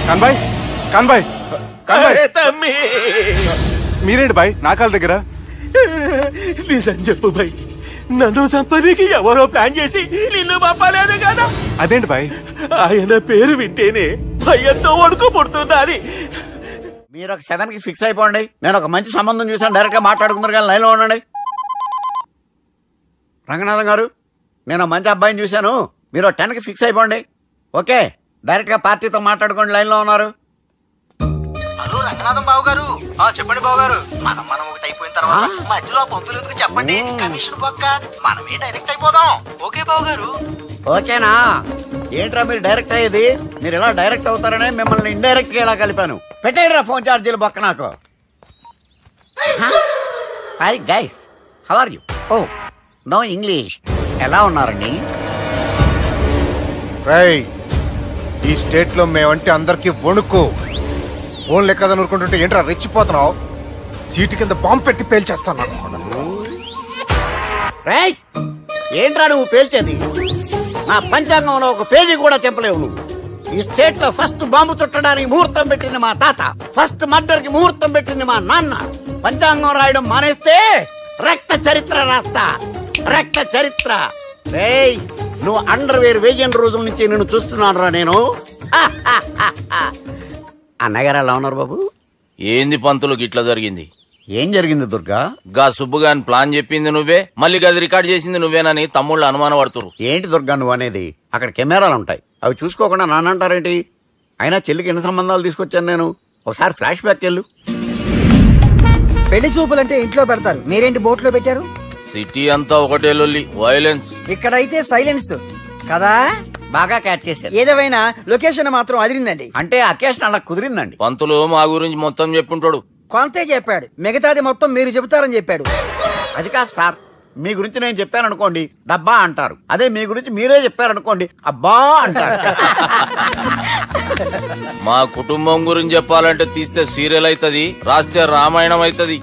కాన్బాయ్, కాన్బాయ్, కాన్బాయ్. తమ్మి మీరేంటి బాయ్ నా కాళ్ళ దగ్గర? నిజం చెప్పు బాయ్, నన్ను సంపదికి ఎవరో ప్లాన్ చేసి నిన్ను పంపలేదు కదా? అదేంటి బాయ్? ఆయన పేరు వింటేనే భయంతో వణుకు పుడుతున్నది. మీరు ఒక 7కి ఫిక్స్ అయిపోండి. నేను ఒక మంచి సంబంధం చూసాను, డైరెక్ట్ గా మాట్లాడుకుందరు కానీ లైన్లో ఉండండి. రంగనాథం గారు, నేను మంచి అబ్బాయిని చూశాను, మీరు 10కి ఫిక్స్ అయిపోండి. ఓకే, డైరెక్ట్ గా పార్టీతో మాట్లాడుకోండి. లైన్లో ఉన్నారు. హలో రంగనాథం బాబు గారు. చెప్పండి బాబు గారు. మనం ఒకటి అయిపోయిన తర్వాత మధ్యలో పంతులు ఎందుకు చెప్పండి, కమిషన్ పక్క మనమే డైరెక్ట్ అయిపోదాం. ఓకే బాబు గారు. ఓకేనా? ఏంట్రా మీరు డైరెక్ట్ అయ్యేది? మీరు ఇలా డైరెక్ట్ అవుతారనే మిమ్మల్ని ఇండైరెక్ట్ గా ఇలా కలిపాను. పెట్టేయరా ఫోన్ ఛార్జీలు పక్క నాకు. Hi guys, how are you? Oh no English. ఎలా ఉన్నారండి? రై, ఈ స్టేట్ లో మేమంటే అందరికి వణుకు. ఫోన్ లెక్క ఊరుకుంటుంటే ఏంట్రా రెచ్చిపోతున్నావు? సీటు కింద బాంబు పెట్టి పేల్చేస్తాను. రైట్, ఏంట్రా నువ్వు పేల్చేది? నా పంచాంగంలో ఒక పేజీ కూడా తెంపలేవు నువ్వు. ఈ స్టేట్ లో ఫస్ట్ బాంబు చుట్టడానికి ముహూర్తం పెట్టింది మా తాత, ఫస్ట్ మర్డర్ కి ముహూర్తం పెట్టింది మా నాన్న. పంచాంగం రాయడం మానేస్తే రక్త చరిత్ర రాస్తా, రక్త చరిత్ర. రేయ్, నువ్వు అండర్వేర్ వేయని రోజుల నుంచి నేను చూస్తున్నాను రా నేను. అన్నగారు ఎలా ఉన్నారు బాబు? ఏంది పంతులు గిట్లా జరిగింది? ఏం జరిగింది దుర్గా? గా సుబ్బుగాని ప్లాన్ చెప్పింది నువ్వే, మళ్ళీ గది రికార్డ్ చేసింది నువ్వేనని తమ్ముళ్ళు అనుమానం పడుతురు. ఏంటి దుర్గా నువ్వు అనేది? అక్కడ కెమెరాలు ఉంటాయి, అవి చూసుకోకుండా నానంటారేంటి? అయినా చెల్లికి ఎన్ని సంబంధాలు తీసుకొచ్చాను నేను. ఒకసారి ఫ్లాష్ బ్యాక్ వెళ్ళు. పెళ్లి చూపులంటే ఇంట్లో పెడతారు, మీరేంటి బోట్లో పెట్టారు? సిటీ అంతా ఒకటే లొల్లి, వైలెన్స్. ఇక్కడైతే సైలెన్స్ కదా. బాగా క్యాచ్ చేశారు. ఏదేమైనా లొకేషన్ మాత్రం అదిరిందండి. అంటే అకేషన్ అలా కుదిరిందండి. పంతులు మా గురించి మొత్తం చెప్పుంటాడు. కొంతే చెప్పాడు, మిగతాది మొత్తం మీరు చెబుతారని చెప్పాడు. అది కాదు సార్, మీ గురించి నేను చెప్పాను అనుకోండి డబ్బా అంటారు, అదే మీ గురించి మీరే చెప్పారనుకోండి అబ్బా అంటారు. మా కుటుంబం గురించి చెప్పాలంటే తీస్తే సీరియల్ అవుతుంది, రాస్తే రామాయణం అవుతుంది.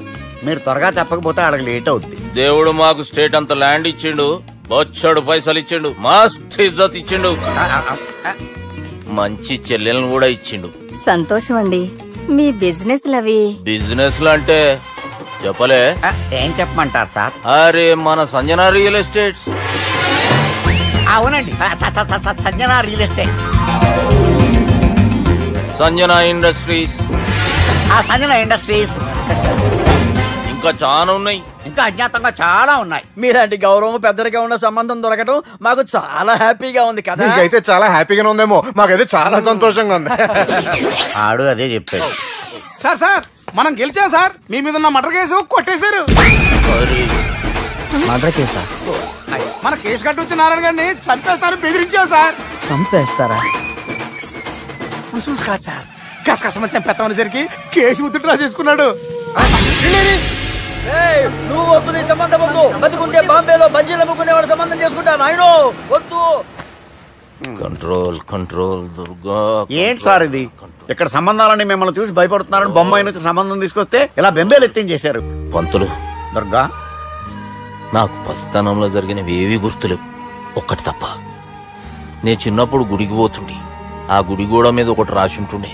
మీరు త్వరగా చెప్పకపోతే వాళ్ళకి లేట్ అవుద్ది. దేవుడు మాకు స్టేట్ అంత ల్యాండ్ ఇచ్చిండు, బొచ్చడు పైసలు ఇచ్చిండు, మస్త్ ఇజ్జత్ ఇచ్చిండు, మంచి చెల్లెలను కూడా ఇచ్చిండు. సంతోషం అండి. మీ బిజినెస్ లవి బిజినెస్ అంటే చెప్పలే. ఏం చెప్పమంటారు సార్? అరే మన సంజన రియల్ ఎస్టేట్స్. అవునండి, Sanjana real estate, Sanjana industries, Sanjana industries. ఇంకా చాలా ఉన్నాయి. ఇంకా అజ్ఞాతంగా చాలా ఉన్నాయి. మీలాంటి గౌరవం పెద్దరిగా ఉన్న సంబంధం దొరకడం మాకు చాలా హ్యాపీగా ఉంది కదా. మీకైతే చాలా హ్యాపీగానే ఉందేమో, మాకైతే చాలా సంతోషంగా ఉంది. ఆడు అదే చెప్పాడు. సార్ మనం గెలిచాం సార్. మీ మీద ఉన్న మర్డర్ కేసు కొట్టేశారు. మర్డర్ కేసా? మన కేసు కట్టి వచ్చిన నారాయణ గారిని చంపేస్తారు బెదిరించాం సార్. చంపేస్తారా? చూసి కాదు సార్, కసకసమని చంపేస్తామనేసరికి కేసు విత్డ్రా చేసుకున్నాడు. నువ్వు వద్దు, నీ సంబంధం వద్దు. బతుకుంటే బాంబేలో బజ్జీలు అమ్ముకునే వాడు సంబంధం చేసుకుంటా. నాయనో వద్దు. Control control Durga. ఏంటి సార్ ఇది? ఇక్కడ సంబంధాలని మిమ్మల్ని చూసి భయపడుతున్నారని బొమ్మాయి నుంచి సంబంధం తీసుకొస్తే ఇలా బెంబేలు ఎత్తించేశారు. పంతులు, దుర్గా, నాకు పసితనంలో జరిగినవి ఏవి గుర్తులేవు, ఒక్కటి తప్ప. నేను చిన్నప్పుడు గుడికి పోతుండే. ఆ గుడి గోడ మీద ఒకటి రాసి ఉంటుండే,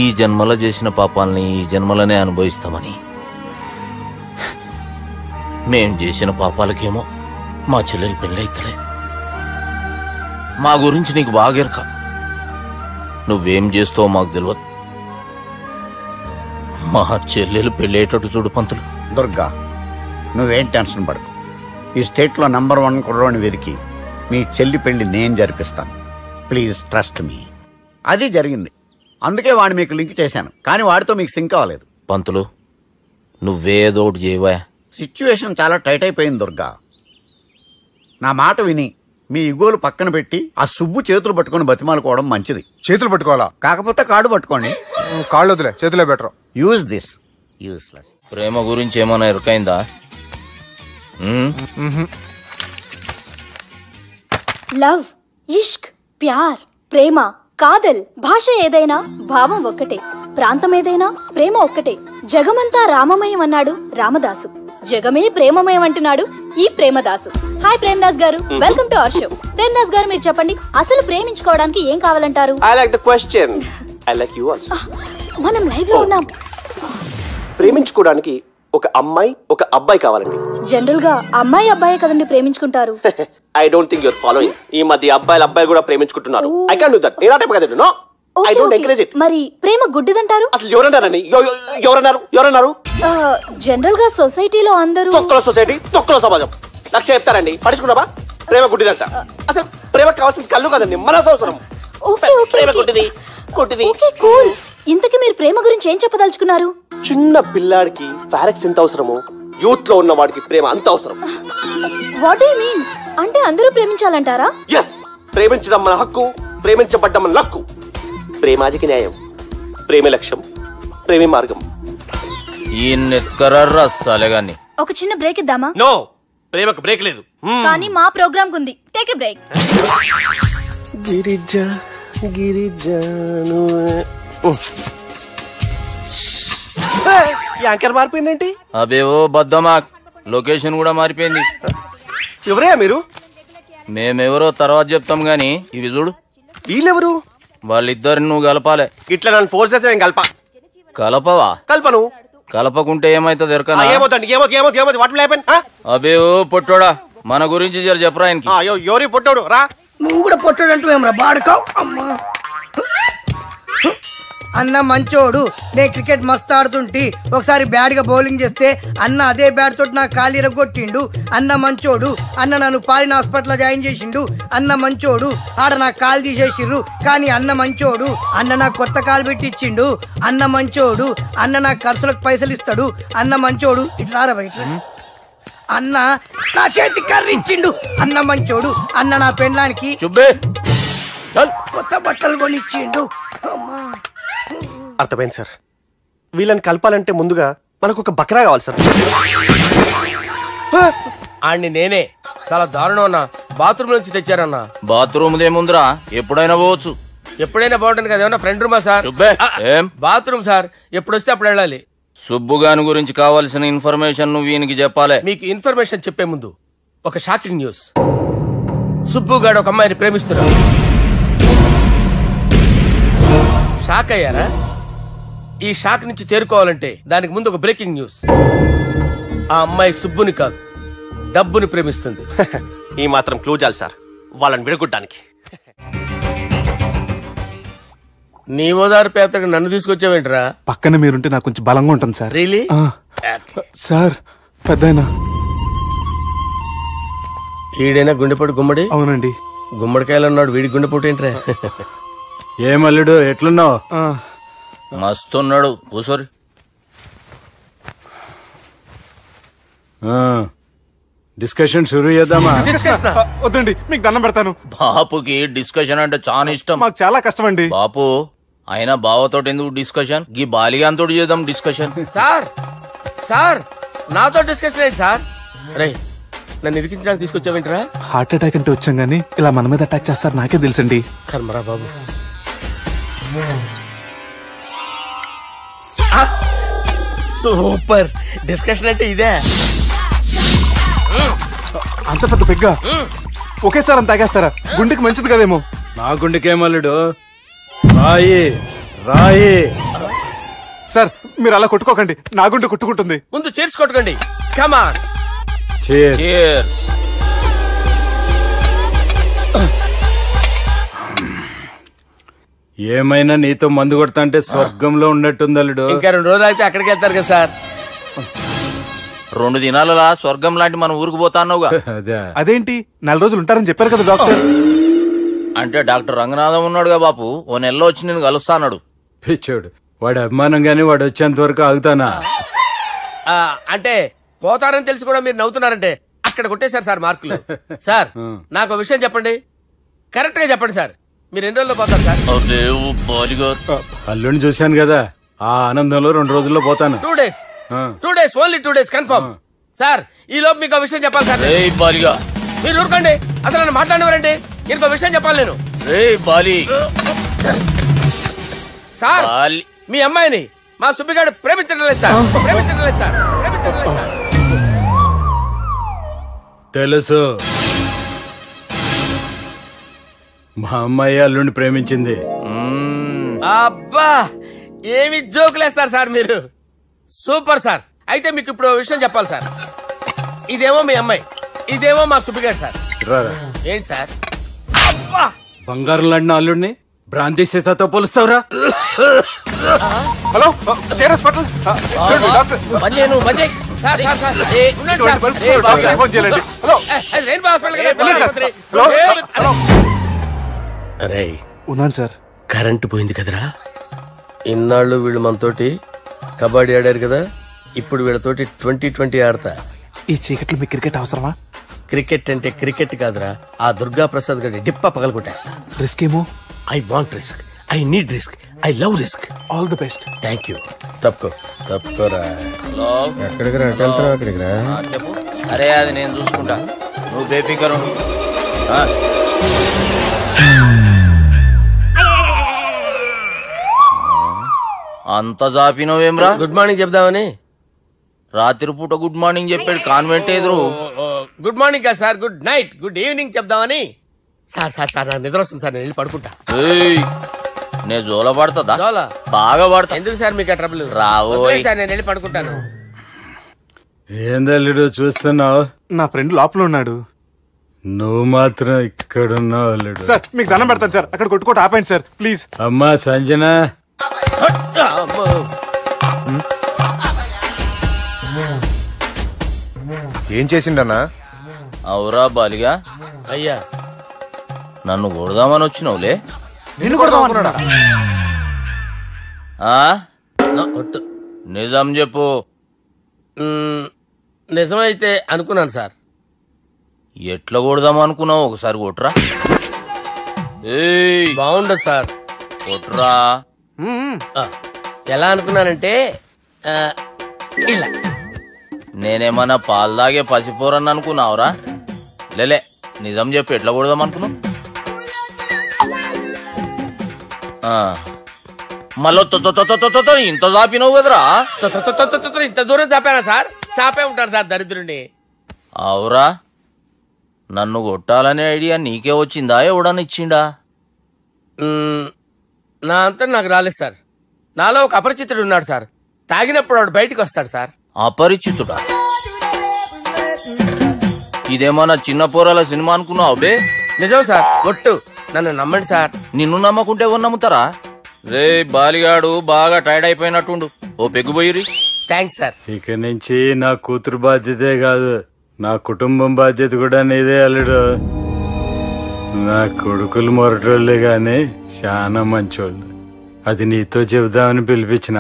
ఈ జన్మలో చేసిన పాపాలని ఈ జన్మలనే అనుభవిస్తామని. మేం చేసిన పాపాలకేమో మా చెల్లెలు పెళ్ళైతలే. మా గురించి నీకు బాగెరక. నువ్వేం చేస్తావో మాకు తెలియదు. మా చెల్లెలు పెళ్ళేటట్టు చూడు పంతులు. దుర్గా, నువ్వేం టెన్షన్ పడకు. ఈ స్టేట్లో నంబర్ 1 కుర్రోని వెతికి మీ చెల్లి పెళ్లి నేను జరిపిస్తాను. Please trust me. అది జరిగింది, అందుకే వాడిని మీకు లింక్ చేశాను. కానీ వాడితో మీకు సింక్ అవ్వలేదు. పంతులు, నువ్వేదోటి చేయవా. సిచ్యువేషన్ చాలా టైట్ అయిపోయింది దుర్గా. నా మాట విని మీ ఇగోలు పక్కన పెట్టి ఆ సుబ్బు చేతులు పట్టుకొని బతిమాలుకోవడం మంచిది. చేతులు పట్టుకోవాలా? కాకపోతే కాళ్ళు పట్టుకోండి. కాళ్ళు వదిలే, చేతులే బెటర్. Use this. యూస్లెస్. ప్రేమ గురించి ఏమైనా ఎరుకైందా? లవ్, ఇష్క్, ప్యార్, ప్రేమ, కాదల్, భాష ఏదైనా భావం ఒక్కటే, ప్రాంతం ఏదైనా ప్రేమ ఒక్కటే. జగమంతా రామమయం అన్నాడు రామదాసు, జగమే ప్రేమమయం అంటున్నాడు ఈ ప్రేమదాసు. హాయ్ ప్రేమదాస్ గారు, welcome to our show. Premadasa గారు, మీరు చెప్పండి, అసలు ప్రేమించుకోవడానికి ఏం కావాలంటారు? I like the question. I like you also. మనం లైవ్ లో ఉన్నాం. ప్రేమించుకోవడానికి ఒక అమ్మాయి ఒక అబ్బాయి కావాలండి. జనరల్ గా అమ్మాయి అబ్బాయి కదండి ప్రేమించుకుంటారు. I don't think you're following. ఈ మధ్య అబ్బాయిలు కూడా ప్రేమించుకుంటున్నారు. I can't do that. నేను ఆ టైప్ కదండి. No. I don't encourage it. మరి ప్రేమ గుడ్డిదంటారు? అసలు ఎవరన్నారండి? ఎవరన్నారు? జనరల్ గా సొసైటీలో అందరూ తొక్కల సొసైటీ, తొక్కల సమాజం లక్ష్య చెప్తారండి. పడుచుకున్నావా? ప్రేమ గుడ్డిదంట. అసలు ప్రేమ కావాల్సింది కళ్ళు కదండి, మనసు అవసరం. ప్రేమ గుడ్డిది. Okay cool. ఇంతకీ మీరు ప్రేమ గురించి ఏం చెప్పదలుచుకున్నారు? చిన్న పిల్లాడికి ఫారెక్స్ ఎంత అవసరమో యూత్ లో ఉన్న వాడికి ప్రేమ అంత అవసరం. What do you mean? అంటే అందరూ ప్రేమించాలంటారా? yes, ప్రేమించడం మన హక్కు, ప్రేమించబడ్డం మన లక్కు. ప్రేమాజికి న్యాయం, ప్రేమే లక్ష్యం, ప్రేమే మార్గం. ఈ నెత్కరర్రా సాలేగాన్ని. ఒక చిన్న బ్రేక్ ఇద్దామా? నో, ప్రేమకు బ్రేక్ లేదు. కానీ మా ప్రోగ్రామ్ కుంది. Take a break. Girija anchor మారిపోయిందేంటి? అబేవో బద్దమా, లొకేషన్ కూడా మారిపోయింది. ఎవరయ్యా మీరు? మేమెవరో తర్వాత చెప్తాం గాని ఇవి చూడు. వీళ్ళెవరు? వాళ్ళిద్దరిని నువ్వు కలపాలే. ఇట్లా నన్ను ఫోర్స్ చేస్తే నేను కలపవా? కల్పను. కలపకుంటే ఏమైతుంది ఎరకనా? అబేవో పొట్టోడా, మన గురించి జర చెప్పరా ఆయనకి. ఎవరి పొట్టోడు రా. నువ్వు కూడా పొట్టాడు అంటూ ఏమరా బాడుకావు. అమ్మా అన్న మంచోడు. నేను క్రికెట్ మస్తు ఆడుతుంటి, ఒకసారి బ్యాట్ గా బౌలింగ్ చేస్తే అన్న అదే బ్యాట్ తోటి నా కాలు ఇరగొట్టిండు. అన్న మంచోడు. అన్న నన్ను పాలిన హాస్పిటల్ జాయిన్ చేసిండు. అన్న మంచోడు. ఆడ నా కాలు తీసేసిర్రు కానీ అన్న మంచోడు. అన్న నాకు కొత్త కాలు పెట్టిచ్చిండు. అన్న మంచోడు. అన్న నాకు ఖర్చులకు పైసలు ఇస్తాడు. అన్న మంచోడు. ఇట్లా రా బయట. అన్న నా చేతి కర్రీ ఇచ్చిండు. అన్న మంచోడు. అన్న నా పెళ్ళానికి కొత్త బట్టలు కొనిచ్చిండు. అర్థమైంది సార్. వీళ్ళని కలపాలంటే ముందుగా మనకు ఒక బక్రా కావాలి సార్. ఆడిని నేనే చాలా దారుణం అన్నా. బాత్రూమ్ నుంచి తెచ్చారన్నా. బాత్రూమ్ ఏముందిరా, ఎప్పుడైనా పోవచ్చు. ఎప్పుడైనా బాగుంటుంది కదా. ఏమన్నా ఫ్రెండ్ రూమా సార్? ఏం బాత్రూమ్ సార్, ఎప్పుడు వస్తే అప్పుడు వెళ్ళాలి. సుబ్బుగాని గురించి కావాల్సిన ఇన్ఫర్మేషన్ నువ్వు ఈయనకి చెప్పాలి. మీకు ఇన్ఫర్మేషన్ చెప్పే ముందు ఒక షాకింగ్ న్యూస్. సుబ్బుగాడు ఒక అమ్మాయిని ప్రేమిస్తున్నాడు. షాక్ అయ్యారా? ఈ షాక్ నుంచి తేరుకోవాలంటే దానికి ముందు ఒక బ్రేకింగ్ న్యూస్. ఆ అమ్మాయి సుబ్బుని కాదు, డబ్బుని ప్రేమిస్తుంది. ఈ మాత్రం క్లూ చాలు సార్ వాళ్ళని విడగొట్టడానికి. నీ ఓదారు పేదకి నన్ను తీసుకొచ్చావేంట్రా? పక్కన మీరుంటే నాకు కొంచెం బలంగా ఉంటుంది సార్. రియలీ? సార్ పెద్దయినా ఈడైనా గుండెపోటు గుమ్మడి? అవునండి. గుమ్మడికాయలు అన్నాడు, వీడి గుండెపోటు ఏంట్రా? ఏమల్లుడు ఎట్లున్నావు? మస్తున్నాడు కూసోరి. డిస్కషన్ షురూ చేద్దామా? వద్దండి, మీకు దండం పెడతాను. బాపుకి డిస్కషన్ అంటే చాలా ఇష్టం. మాకు చాలా కష్టం అండి. బాపు అయినా బావతో ఎందుకు డిస్కషన్? గీ బాలిగాంతో చేద్దాం డిస్కషన్. సార్ సార్ నాతో డిస్కషన్ ఏంటి సార్? రే నన్ను ఇరికించడానికి తీసుకొచ్చావేంట్రా? హార్ట్ అటాక్ అంటే వచ్చాం గానీ ఇలా మన మీద అటాక్ చేస్తారు నాకే తెలుసండి. కర్మరా బాబు. సూపర్ డిస్కషన్ అంటే ఇదే. అంత పెద్ద పెగ్గ ఒకేసారి అంత తాగేస్తారా? గుండెకి మంచిది కదేమో. నా గుండెకేమల్లుడు రాయి రాయి. సార్ మీరు అలా కొట్టుకోకండి, నా గుండె కొట్టుకుంటుంది. ముందు చేర్చి కొట్టుకోండి. Come on. ఏమైనా నీతో మందు కొడతా అంటే స్వర్గంలో ఉన్నట్టుంది అల్లుడు. ఇంకా 2 రోజులు అయితే అక్కడికి వెళ్తారు కదా సార్. 2 దినాలలా స్వర్గం లాంటి మన ఊరికి పోతాన్నావుగా. అదేంటి 4 రోజులు ఉంటారని చెప్పారు కదా డాక్టర్. అంటే డాక్టర్ రంగనాథం ఉన్నాడుగా బాపు, ఓ నెలలో వచ్చి నేను కలుస్తాన్నాడు. పిచ్చోడు, వాడి అభిమానం గాని వాడు వచ్చేంత వరకు ఆగుతానా? అంటే పోతారని తెలిసి కూడా మీరు నవ్వుతున్నారంటే అక్కడ కొట్టేశారు సార్ మార్కులు. సార్ నాకు ఒక విషయం చెప్పండి, కరెక్ట్ గా చెప్పండి సార్. మీరు ఎన్ని రోజుల్లో పోతారు సార్? అల్లుడిని చూశాను కదా, ఆ ఆనందంలో 2 రోజుల్లో పోతాను. 2 days. 2 days, only 2 days confirm. Sir ఈ లోపు మీకు విషయం చెప్పాలి సార్. మీరు ఊరుకోండి, అసలు నన్ను మాట్లాడేవారండి. ఇంకో విషయం చెప్పాలి నేను. సార్ మీ అమ్మాయిని మా సుబ్బిగాడు ప్రేమించడం లేదు సార్. ప్రేమించడం లేదు సార్. ప్రేమించడం లేదు సార్. తెలుసు, మా అమ్మాయి అల్లుడిని ప్రేమించింది. అబ్బా ఏమి జోకులేస్తారు సార్ మీరు. Super sir. అయితే మీకు ఇప్పుడు విషయం చెప్పాలి సార్. ఇదేమో మీ అమ్మాయి, ఇదేమో మా సుబ్బిగాడు సార్. ఏంటి సార్? అబ్బా బంగారం లాంటి అల్లుడిని భ్రాంతి సీతతో పోలుస్తావురా? హలో హాస్పిటల్ ఉన్నాను సార్. కరెంటు పోయింది కదరా. ఇన్నాళ్ళు వీళ్ళు మనతోటి కబడ్డీ ఆడారు కదా, ఇప్పుడు వీళ్ళతోటి 2020 ఆడతా. ఈ చీకట్లో మీ క్రికెట్ అవసరమా? క్రికెట్ అంటే క్రికెట్ కాదురా, ఆ దుర్గా ప్రసాద్ గారి డిప్ప పగల కొట్టేస్తా. రిస్క్ ఏమో. I want risk, I need risk, I love risk. All the best. Thank you. తప్పుకోరా. ఎక్కడికి రా? అక్కడికి రా. చెప్పు. అరే అది నేను చూసుకుంటా, నువ్వు బేఫికర్ ఉండు. అంత జాపినవేమ్రా? గుడ్ మార్నింగ్ చెప్దామని. రాత్రి పూట గుడ్ మార్నింగ్ చెప్పాడు కాన్వెంట్ ఎదురు. గుడ్ మార్నింగ్ కాదు sir, good night, good evening చెప్దామని. సార్ సార్ సార్ నాకు నిద్ర వస్తుంది సార్, నేను వెళ్ళి పడుకుంటా. నేను జోల పడుతుందా? జోల బాగా పడతా. ఎందుకు సార్ మీకు ట్రబుల్? రావు సార్, నేను వెళ్ళి పడుకుంటాను. ఏందల్లుడు చూస్తున్నావు? నా ఫ్రెండ్ లోపల ఉన్నాడు. నువ్వు మాత్రం ఇక్కడున్నావు అల్లుడు. సార్ మీకు దండం పెడతాను సార్, అక్కడ కొట్టుకోట ఆపండి సార్ ప్లీజ్. అమ్మా సంజన, ఏం చేసిండన్నా? అవురా బాలిగా. అయ్యా నన్ను కొడదామని వచ్చినావులే. నిన్ను కొడదామన్నాడా? నిజం చెప్పు. నిజమైతే అనుకున్నాను సార్. ఎట్లా కొడదాం అనుకున్నావు? ఒకసారి కొట్రా. బాగుండదు సార్. కొట్రా. ఎలా అనుకున్నానంటే ఇలా. నేనేమన్నా పాలు తాగే పసిపోరని అనుకున్నావురా? లేలే, నిజం చెప్పి ఎట్లా కొడదాం అనుకున్నావు? మళ్ళీ ఇంత చాపినవు కదరా? ఇంత దూరం చాపానా సార్? చాపే ఉంటాను సార్ దరిద్రుడిని. అవురా, నన్ను కొట్టాలనే ఐడియా నీకే వచ్చిందా? ఎవడని ఇచ్చిండా? నా అంతా నాకు రాలేదు సార్. నాలో ఒక అపరిచితుడు ఉన్నాడు సార్. తాగినప్పుడు వాడు బయటకు వస్తాడు సార్. అపరిచితుడా? ఇదేమన్నా చిన్న పోరాల సినిమా అనుకున్నావు బే? నిజం సార్, ఒట్టు, నన్ను నమ్మండి సార్. నిన్ను నమ్మకుంటే ఎవరు నమ్ముతారా? రే బాలిగాడు బాగా టైర్డ్ అయిపోయినట్టుండు, ఓ పెగ్గు పోయిరి. Thanks sir. ఇక నుంచి నా కూతురు బాధ్యతే కాదు, నా కుటుంబం బాధ్యత కూడా నీదే అల్లుడు. నా కొడుకులు మొరటోళ్ళే గాని చాలా మంచోళ్ళు. అది నీతో చెబుదామని పిలిపించిన.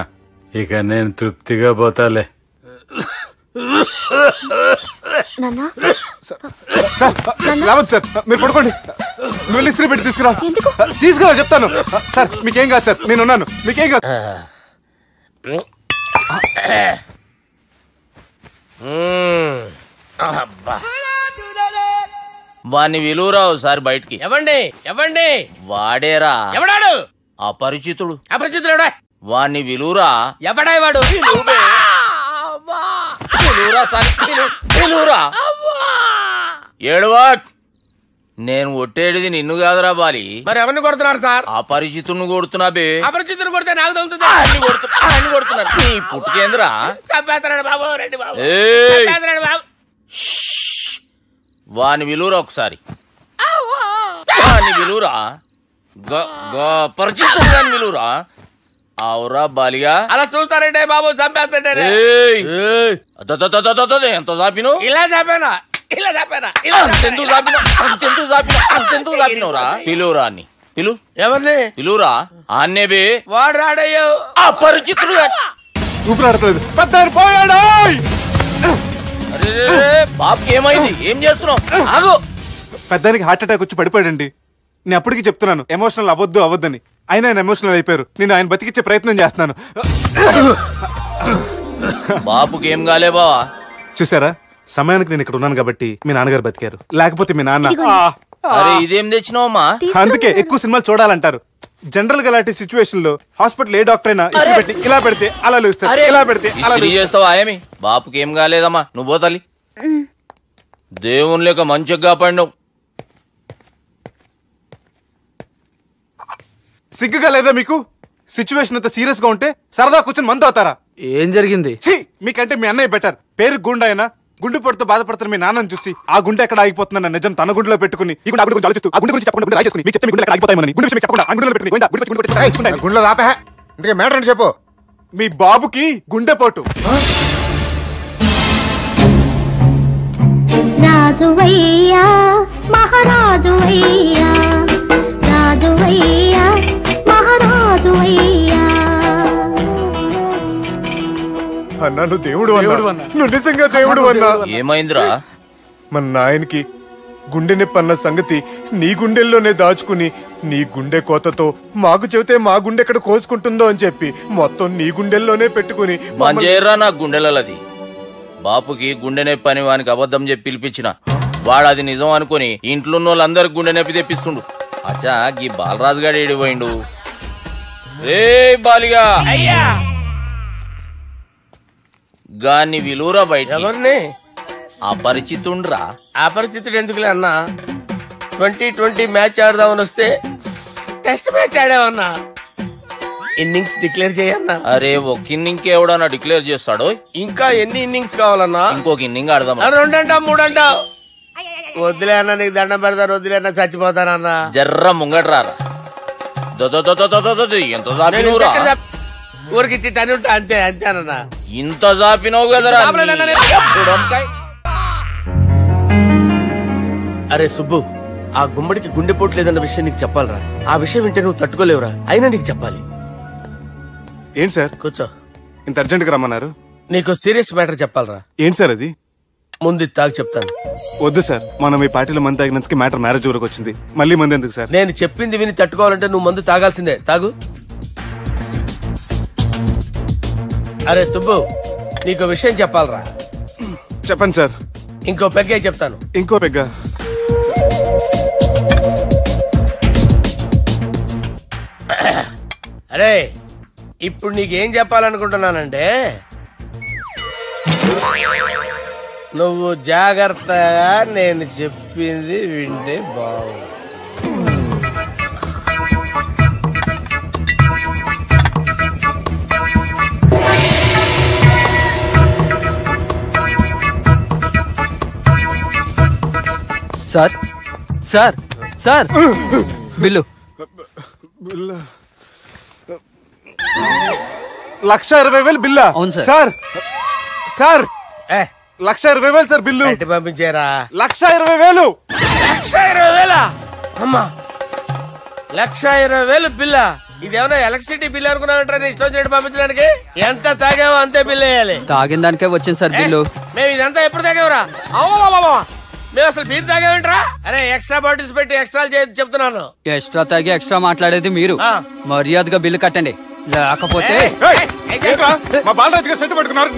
ఇక నేను తృప్తిగా పోతాలే. రావద్దు సార్, మీరు పడుకోండి. నువ్వు ఇస్త్రీ పెట్టి తీసుకురా. తీసుకురా చెప్తాను. సార్ మీకేం కాదు సార్, నేను ఉన్నాను, మీకేం కాదు. వాణ్ణి విలువరావు సార్ బయటికి. ఎవండి ఎవండి? వాడేరా. ఎవడాడు? అపరిచితుడు. అపరిచితుడు వాణ్ణి విలువరా. ఎవడా వాడు? ఏడవాట్. నేను ఒట్టేడిది నిన్ను కాదురా బాలి. మరి ఎవరిని కొడుతున్నారు సార్? అపరిచితుడిని కొడుతున్నా బే. అపరిచితుడు కొడితే నాకు తగులుతుంది. ఆయన కొడుతున్నారు. నీ పుట్టుకేంద్రా? చంపేస్తున్నాడు బాబు, రండి బాబు. వాని విలువరా ఒకసారి. వాని విలువరా. పరిచితుడు గాని విలువరా. అవురా బాలిగా. అలా చూస్తారంటే బాబు, చంపేస్తాడే. ఎంత చాపిను? ఇలా చాపానా? ఇలా చాపానా? అంతెందుకు చాపినవురా? పిలువురా అని. పిలు. ఎవరిని పిలువురా? అన్నే బే. వాడు రాడయ్యో. అపరిచితుడు ఊపిరాడట్లేదు. పెద్దాయన పోయాడు. బాబుకి ఏమైంది? ఏం చేస్తున్నావు? ఆగు. పెద్దానికి హార్ట్ అటాక్ వచ్చి పడిపోయాడండి. నేను అప్పటికి చెప్తున్నాను ఎమోషనల్ అవ్వద్దని. అయినా ఆయన ఎమోషనల్ అయిపోయారు. నేను ఆయన బతికిచ్చే ప్రయత్నం చేస్తున్నాను. బాబుకి ఏం కాలే బావా? చూసారా, సమయానికి నేను ఇక్కడ ఉన్నాను కాబట్టి మీ నాన్నగారు బతికారు. లేకపోతే మీ నాన్న. అరే ఇదేం తెచ్చినావమ్మా? అందుకే ఎక్కువ సినిమాలు చూడాలంటారు. జనరల్ గా అలాంటి సిచ్యువేషన్ లో హాస్పిటల్ ఏ డాక్టర్ అయినా పెట్టి ఇలా పెడితే అలా లూస్తారు, ఇలా పెడితే అలా చేస్తావా? ఏమి బాపుకి ఏం కాలేదమ్మా, నువ్వు పోతాలి. దేవుని లేక మంచిగా పడినావు. సిగ్గుగా లేదా మీకు? సిచ్యువేషన్ అంత సీరియస్ గా ఉంటే సరదా కూర్చొని మందు అవుతారా? ఏం జరిగింది? మీకంటే మీ అన్నయ్య బెటర్. పేరు గుండె అయినా గుండె పొడితో బాధపడుతున్న మీ నాన్నని చూసి ఆ గుండె ఎక్కడ ఆగిపోతుందన్న నిజం తన గుండెలో పెట్టుకుని ఈ గుండె గురించి ఆలోచిస్తూ ఆ గుండె గురించి చెప్పకుండా రాజేసుకుని మీకు చెప్తే మీ గుండె ఆగిపోతాయని గుండె విషయం చెప్పకుండా ఆ గుండెలో పెట్టుకుని గుండెలో ఆపే. ఇందుకే మ్యాటర్ అని చెప్పు. మీ బాబుకి గుండెపోటు. రాజువయ్యా మహారాజువయ్యా, రాజువయ్యా మహారాజువయ్యా. అన్నా నువ్వు దేవుడు అన్నా, నువ్వు నిజంగా దేవుడు అన్నా. ఏమైందిరా? మన నాయనకి గుండె నొప్పి అన్న సంగతి నీ గుండెల్లోనే దాచుకుని నీ గుండె కోతతో మాకు చెబితే మా గుండె ఎక్కడ కోసుకుంటుందో అని చెప్పి మొత్తం నీ గుండెల్లోనే పెట్టుకుని మంజేరా నా గుండెలది. బాపుకి గుండె నొప్పి అని వానికి అబద్ధం చెప్పి పిలిపించిన వాడు అది నిజం అనుకుని ఇంట్లో వాళ్ళందరికి గుండె నొప్పి తెప్పిస్తుండు. అచ్చా గీ బాలరాజు గారు ఏడిపోయిండు. రే బాలిగా అయ్యా గాన్ని విలువరా బయట. ఎవరిని? అపరిచితుండ్రా. అపరిచితుడు ఎందుకులే అన్నా? 2020 మ్యాచ్ ఆడదామని వస్తే టెస్ట్ మ్యాచ్ ఆడావన్నా. ఇన్నింగ్స్ డిక్లేర్ చేయన్నా. అరే ఒక ఇన్నింగ్ ఎవడన్నా డిక్లేర్ చేస్తాడు? ఇంకా ఎన్ని ఇన్నింగ్స్ కావాలన్నా? ఇంకొక ఇన్నింగ్ ఆడదాం. 2 అంటావు 3 అంటావు. వద్దులే అన్న, నీకు దండం పెడతాను. వద్దులే అన్న, చచ్చిపోతానన్నా. జర్ర ముంగట్రా. ఎంత జాపినవురా? ఊరికి టని ఉంటా అంతే అంతేనన్నా. ఇంత జాపినవు కదరా. అరే సుబ్బు, ఆ గుమ్మడికి గుండెపోటు లేదన్న విషయం నీకు చెప్పాలరా. ఆ విషయం వింటే నువ్వు తట్టుకోలేవురా. అయినా నీకు చెప్పాలి. ఏంటి సార్? కూర్చో. ఇంత అర్జెంట్ గా రమ్మన్నారు? నీకు సీరియస్ మ్యాటర్ చెప్పాలరా. ఏంటి సార్ అది? ముందు తాగు చెప్తాను. వద్దు సార్, మనం ఈ పార్టీలో మందు తాగినందుకు మ్యాటర్ మ్యారేజ్ వరకు వచ్చింది. మళ్ళీ మందు ఎందుకు సార్? నేను చెప్పింది విని తట్టుకోవాలంటే నువ్వు మందు తాగాల్సిందే. తాగు. అరే సుబ్బు, నీకు విషయం చెప్పాలరా. చెప్పండి సార్. ఇంకో పెగ్గే చెప్తాను. ఇంకో పెగ్గ? అరే ఇప్పుడు నీకేం చెప్పాలనుకుంటున్నానంటే, నువ్వు జాగ్రత్తగా నేను చెప్పింది వింటే బాగు. Sir sir sir bill. 1,20,000 బిల్లా? Sir sir 1,20,000 sir bill. పంపించారా? 1,20,000. 1,20,000 అమ్మా, 1,20,000 బిల్లా? ఇదేమన్నా ఎలక్ట్రిసిటీ బిల్ అనుకున్నామంటారా? నీ ఇష్టం చేయడం పంపించడానికి ఎంత తాగావో అంతే బిల్ వేయాలి. తాగిన దానికే వచ్చింది సార్ బిల్లు. మేము ఇదంతా ఎప్పుడు తాగేవరా? మేము అసలు బీర్ తాగేమంటారా? అరే ఎక్స్ట్రా బాటిల్స్ పెట్టి ఎక్స్ట్రా చెప్తున్నాను. ఎక్స్ట్రా తాగి ఎక్స్ట్రా మాట్లాడేది మీరు. మర్యాదగా బిల్లు కట్టండి, లేకపోతే మా బాలరాజు గారు సెట్ పట్టుకున్నారు.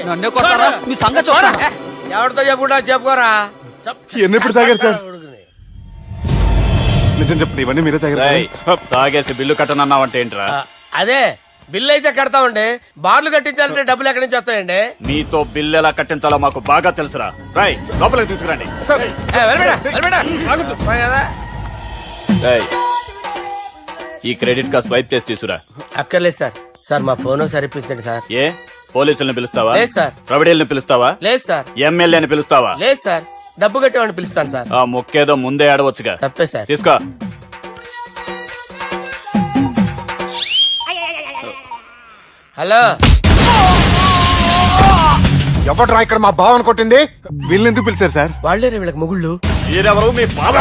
నన్నే కొడతారా? మీ సంగతి చూస్తారా? ఎవరితో చెప్పుకుంటా చెప్పుకోరా. ఎన్నెప్పుడు తాగారు సార్? నిజం చెప్పండి, ఇవన్నీ మీరే తాగారు. తాగేసి బిల్లు కట్టనన్నావంటే ఏంట్రా? అదే బిల్లు అయితే కడతామండి, బార్లు కట్టించాలంటే డబ్బులు ఎక్కడి నుంచి వస్తాయండి? నీతో బిల్లు ఎలా కట్టించాలో మాకు బాగా తెలుసురా. రై లోపలికి తీసుకురండి. ఈ క్రెడిట్ కార్డ్ స్వైప్ చేసి తీసుకురా. అక్కర్లేదు సార్. సార్ మా ఫోన్ సరిపించండి సార్. ఏ పోలీసుల్ని పిలుస్తావా? లేదు సార్. ప్రొవిడీల్ని పిలుస్తావా? లేదు సార్. ఎమ్మెల్యేని పిలుస్తావా? లేదు సార్. డబ్బు కట్టేవాడిని పిలుస్తాను సార్. ఆ మొక్కేదో ముందే ఆడవచ్చుగా. తప్పే సార్. తీసుకో. హలో, ఎవడ్రా ఇక్కడ మా బావని కొట్టింది? వీళ్ళని ఎందుకు పిలిచారు సార్? వాళ్ళే వీళ్ళకి మొగుళ్ళు. మీరెవరు? మీ బాబా.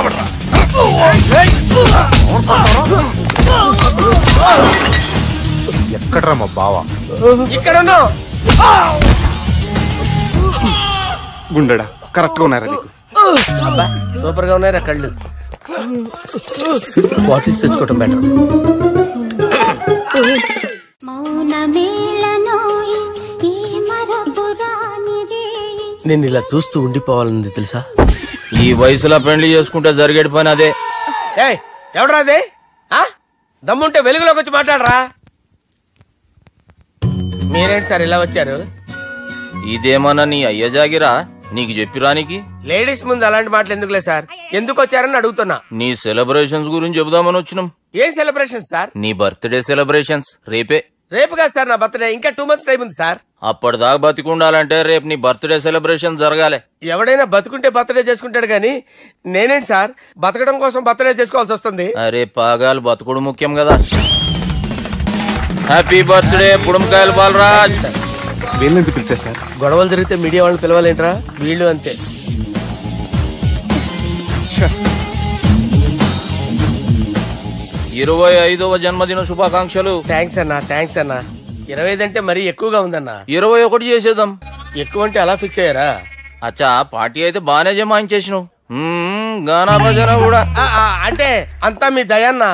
ఎక్కడ్రా మా బావ? ఇక్కడ గుండెడా కరెక్ట్ గా ఉన్నారా నీకు? సూపర్ గా ఉన్నారా కళ్ళు? బాటిల్స్ తెచ్చుకోవటం బెటర్. నేను ఇలా చూస్తూ ఉండిపోవాలని తెలుసా? ఈ వయసులో పెళ్లి చేసుకుంటే జరిగేటి పని అదే. ఎవడరా అదే? దమ్ముంటే వెలుగులోకి వచ్చి మాట్లాడరా. మీరేంటి సార్ ఇలా వచ్చారు? ఇదేమన్నా నీ అయ్య జాగిరా నీకు చెప్పిరానికి? లేడీస్ ముందు అలాంటి మాటలు ఎందుకులే సార్, ఎందుకు వచ్చారని అడుగుతున్నా. నీ సెలబ్రేషన్స్ గురించి చెబుదామని వచ్చినాం. ఏం సెలబ్రేషన్ సార్? నీ బర్త్డే సెలబ్రేషన్స్ రేపే. రేపు కాదు సార్ నా బర్త్డే, ఇంకా 2 months టైం ఉంది సార్. అప్పటిదాకా బతికుండాలంటే రేపు నీ బర్త్డే సెలబ్రేషన్ జరగాలి. ఎవడైనా బతుకుంటే బర్త్డే చేసుకుంటాడు గానీ నేనేంటి సార్ బతకడం కోసం బర్త్డే చేసుకోవాల్సి వస్తుంది? అరే పాగాలు బతుకుడు ముఖ్యం కదా. హ్యాపీ బర్త్డే పుడుమకాయలు బాలరాజ్. వీళ్ళని ఎందుకు పిలిచారు సార్? గొడవలు జరిగితే మీడియా వాళ్ళని పిలవాలేంట్రా? వీళ్ళు అంతే. 25వ జన్మదిన శుభాకాంక్షలు. థ్యాంక్స్ అన్నా, థ్యాంక్స్ అన్నా. 25 అంటే మరీ ఎక్కువగా ఉందన్నా. 21 చేసేద్దాం. ఎక్కువ అంటే అలా ఫిక్స్ అయ్యారా? అచ్చా పార్టీ అయితే బానే జమాయించేసినావు. గానా భజన కూడా అంటే అంతా మీ దయన్నా.